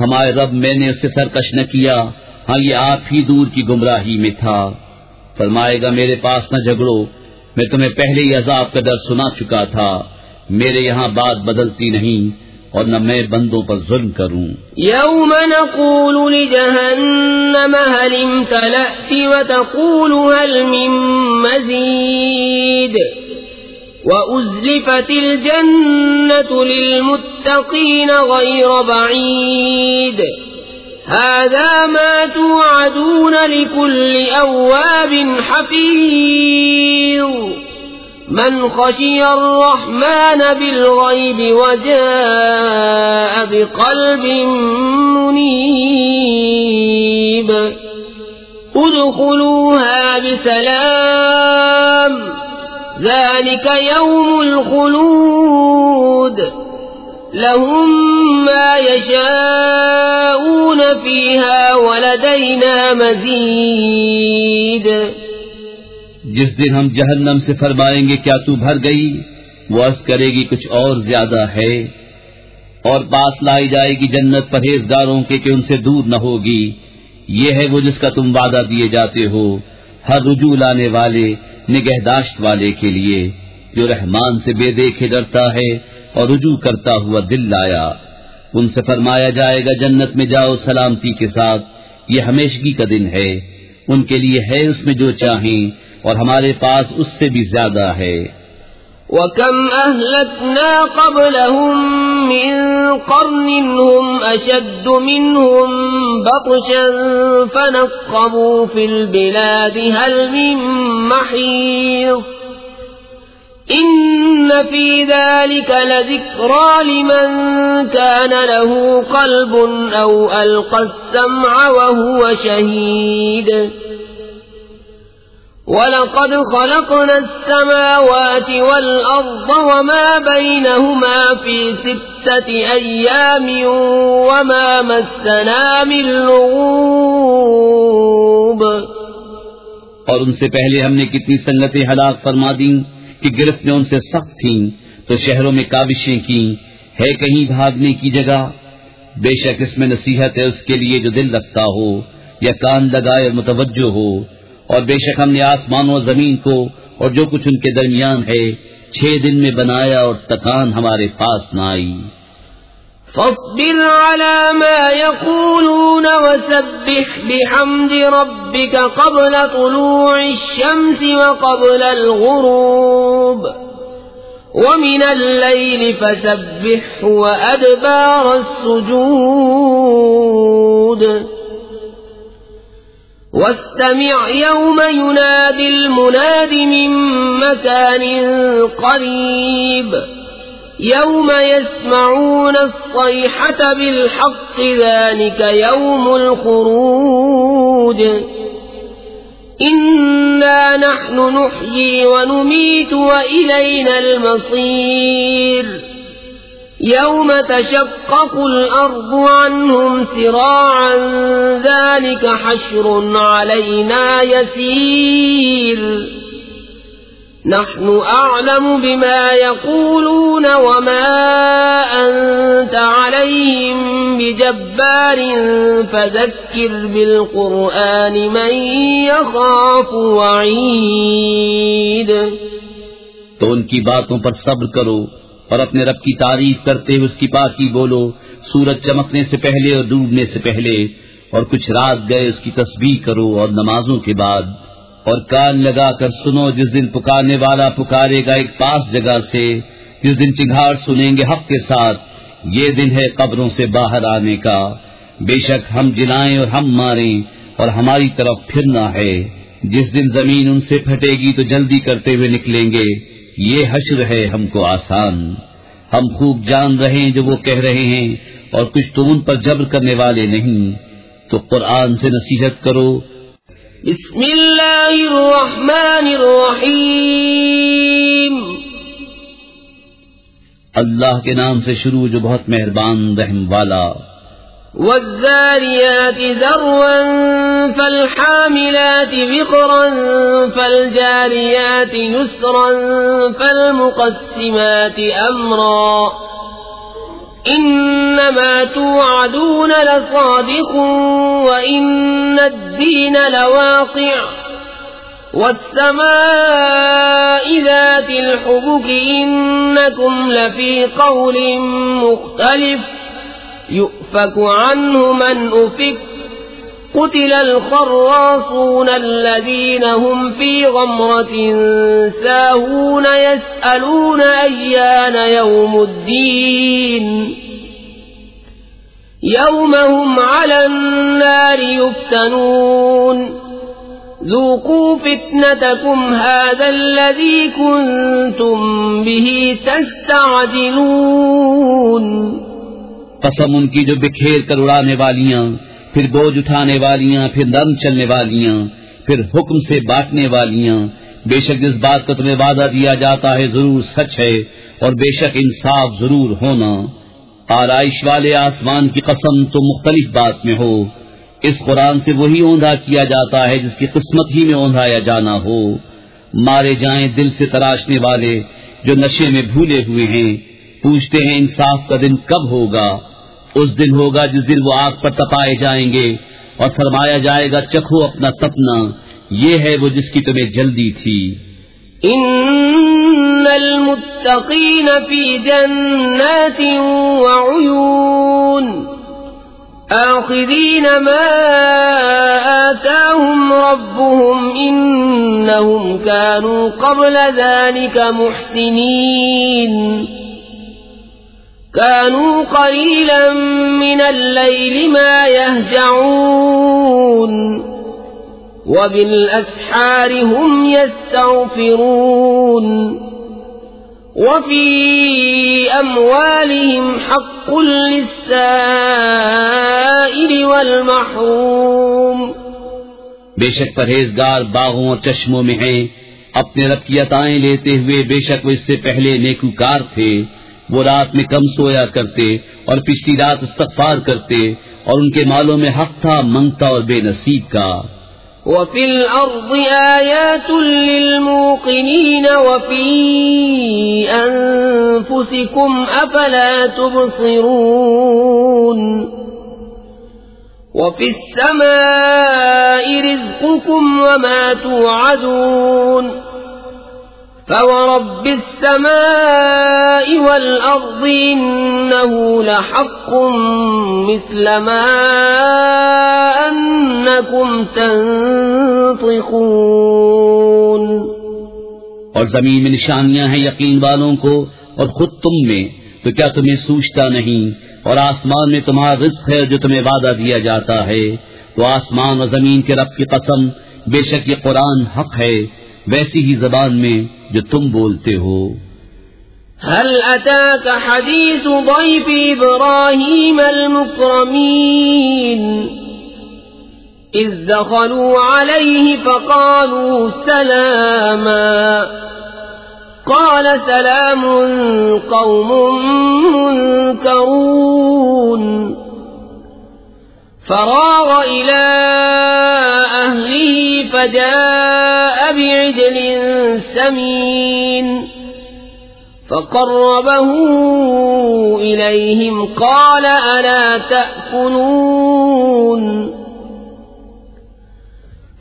ہمارے رب میں نے اسے سرکش نہ کیا، ہاں یہ آپ ہی دور کی گمراہی میں تھا. فرمائے گا میرے پاس نہ جھگڑو، میں تمہیں پہلے ہی عذاب کا ڈر سنا چکا تھا، میرے یہاں بات بدلتی نہیں اور نہ میں بندوں پر ظلم کروں۔ یوم نقول لجہنم هل امتلأت وتقول هل من مزید وأزلفت الجنة للمتقين غير بعيد هذا ما توعدون لكل أواب حفيظ من خشي الرحمن بالغيب وجاء بقلب منيب ادخلوها بسلام ذلك يوم الخلود لهم ما يشاءون فيها ولدينا مزيد۔ جس دن ہم جہنم سے فرمائیں گے کیا تو بھر گئی، وہ عرض کرے گی کچھ اور زیادہ ہے، اور پاس لائی جائے گی جنت پرہیزگاروں کے کہ ان سے دور نہ ہوگی، یہ ہے وہ جس کا تم وعدہ دیے جاتے ہو، ہر رجوع لانے والے نگہداشت والے کے لیے جو رحمان سے بے دیکھے ڈرتا ہے اور رجوع کرتا ہوا دل لایا۔ ان سے فرمایا جائے گا جنت میں جاؤ سلامتی کے ساتھ، یہ ہمیشگی کا دن ہے، ان کے لیے ہے اس میں جو چاہیں اور ہمارے پاس اس سے بھی زیادہ ہے۔ وَكَمْ أَهْلَكْنَا قَبْلَهُمْ مِنْ قَرْنٍ هُمْ أَشَدُّ مِنْهُمْ بَطْشًا فَنَقَّبُوا فِي الْبِلَادِ هَلْ مِنْ مَحِيصٍ إِنَّ فِي ذَلِكَ لَذِكْرَى لِمَنْ كَانَ لَهُ قَلْبٌ أَوْ أَلْقَى السَّمْعَ وَهُوَ شَهِيدٌ وَلَقَدْ خَلَقْنَا السَّمَاوَاتِ وَالْأَرْضَ وَمَا بَيْنَهُمَا فِي 6 أَيَّامٍ وَمَا مَسَّنَا مِن لُغُوبٍ۔ اور ان سے پہلے ہم نے کتنی سنگتیں ہلاک فرما دیں کہ گرفتیں ان سے سخت تھیں تو شہروں میں کاوشیں کی، ہے کہیں بھاگنے کی جگہ؟ بے شک اس میں نصیحت ہے اس کے لیے جو دل رکھتا ہو یا کان لگائے اور متوجہ ہو، اور بے شک ہم نے آسمان و زمین کو اور جو کچھ ان کے درمیان ہے 6 دن میں بنایا اور تکان ہمارے پاس نہ آئی۔ فاصبر على ما يقولون وسبح بحمد ربك قبل طلوع الشمس وقبل الغروب ومن الليل فسبحه وأدبار السجود واستمع يوم ينادي المناد من مكان قريب يوم يسمعون الصيحة بالحق ذلك يوم الخروج إنا نحن نحيي ونميت وإلينا المصير يوم تشقق الأرض عنهم سراعا ذلك حشر علينا يسير نحن أعلم بما يقولون وما أنت عليهم بجبار فذكر بالقرآن من يخاف وعيد۔ تو ان کی باتوں پر صبر کرو اور اپنے رب کی تعریف کرتے ہوئے اس کی پاکی بولو، سورج چمکنے سے پہلے اور ڈوبنے سے پہلے، اور کچھ رات گئے اس کی تسبیح کرو اور نمازوں کے بعد، اور کان لگا کر سنو جس دن پکارنے والا پکارے گا ایک پاس جگہ سے، جس دن چنگھاڑ سنیں گے حق کے ساتھ، یہ دن ہے قبروں سے باہر آنے کا، بے شک ہم جلائیں اور ہم ماریں اور ہماری طرف پھرنا ہے، جس دن زمین ان سے پھٹے گی تو جلدی کرتے ہوئے نکلیں گے، یہ حشر ہے ہم کو آسان، ہم خوب جان رہے ہیں جو وہ کہہ رہے ہیں اور کچھ تو ان پر جبر کرنے والے نہیں، تو قرآن سے نصیحت کرو۔ بسم اللہ الرحمن الرحیم، اللہ کے نام سے شروع جو بہت مہربان رحم والا۔ والذاریات ذروا فالحاملات وقرا فالجاریات یسرا فالمقسمات امرا انما توعدون لصادق وان الدین لواقع والسماء ذات الحبك إنكم لفي قول مختلف يؤفك عنه من أفك قتل الخراصون الذين هم في غمرة ساهون يسألون أيان يوم الدين يوم هم على النار يفتنون ذوقوا فتنتكم هذا الذي كنتم به تستعجلون. قسم ان کی جو بکھیر کر اڑانے والیاں، پھر بوجھ اٹھانے والیاں، پھر نرم چلنے والیاں، پھر حکم سے بانٹنے والیاں. بے شک جس بات کا تمہیں وعدہ دیا جاتا ہے ضرور سچ ہے، اور بے شک انصاف ضرور ہونا. آرائش والے آسمان کی قسم تو مختلف بات میں ہو. اس قرآن سے وہی اوندھا کیا جاتا ہے جس کی قسمت ہی میں اوندھایا جانا ہو. مارے جائیں دل سے تراشنے والے جو نشے میں بھولے ہوئے ہیں. پوچھتے ہیں انصاف کا دن کب ہوگا؟ اس دن ہوگا جس دن وہ آگ پر تپائے جائیں گے اور فرمایا جائے گا چکھو اپنا تپنا، یہ ہے وہ جس کی تمہیں جلدی تھی. ان المتقین فی جنات وعیون آخذین ما آتاهم ربهم انہم كانوا قبل ذلك محسنین كانوا قليلا من الليل ما يهجعون وبالأسحار هم يستغفرون وفي أموالهم حق للسائل والمحروم. بے شک پرہیزگار باغوں اور چشموں میں ہیں، اپنے رب کی عطائیں لیتے ہوئے. بے شک وہ اس سے پہلے نیکوکار تھے. وہ رات میں کم سویا کرتے اور پچھلی رات استغفار کرتے، اور ان کے مالوں میں حق تھا منگتا اور بے نصیب کا. وفي الأرض آيات للموقنين وفي أنفسكم أفلا تبصرون. وفي السماء رزقكم وما توعدون فورب السماء والأرض إنه لحق مثل ما أنكم تنطقون. اور زمین میں نشانیاں ہیں یقین والوں کو اور خود تم میں، تو کیا تمہیں سوچتا نہیں؟ اور آسمان میں تمہارا رزق ہے جو تمہیں وعدہ دیا جاتا ہے. تو آسمان اور زمین کے رب کی قسم، بے شک یہ قرآن حق ہے ویسی ہی زبان میں جو تم بولتے ہو. هل أتاك حديث ضيف إبراهيم المكرمين إذ دخلوا عليه فقالوا سلاما قال سلام قوم منكرون فراغ إلى أهله فجاء بعجل سمين فقربه إليهم قال ألا تأكلون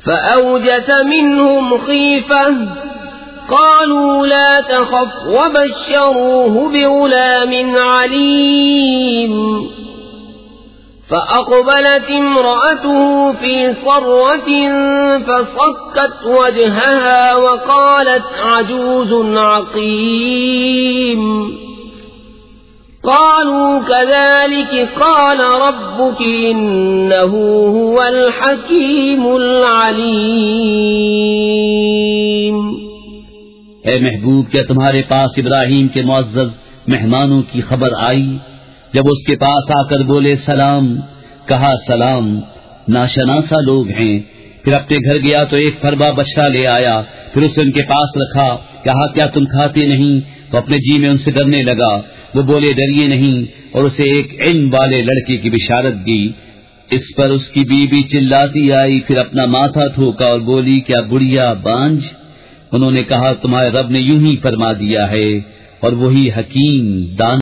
فأوجس منهم خيفة قالوا لا تخف وبشروه بغلام عليم فأقبلت امرأته في صرة فصكت وجهها وقالت عجوز عقيم قالوا كذلك قال ربك إنه هو الحكيم العليم. اے محبوب، کیا تمہارے پاس ابراہیم کے معزز مہمانوں کی خبر آئی؟ جب اس کے پاس آ کر بولے سلام، کہا سلام، ناشناسا لوگ ہیں. پھر اپنے گھر گیا تو ایک فربا بچڑا لے آیا، پھر اسے ان کے پاس رکھا. کہا کیا تم کھاتے نہیں؟ تو اپنے جی میں ان سے ڈرنے لگا. وہ بولے ڈریے نہیں، اور اسے ایک علم والے لڑکے کی بشارت دی. اس پر اس کی بیوی چلاتی آئی، پھر اپنا ماتھا ٹھوکا اور بولی کیا بڑھیا بانجھ؟ انہوں نے کہا تمہارے رب نے یوں ہی فرما دیا ہے، اور وہی حکیم دان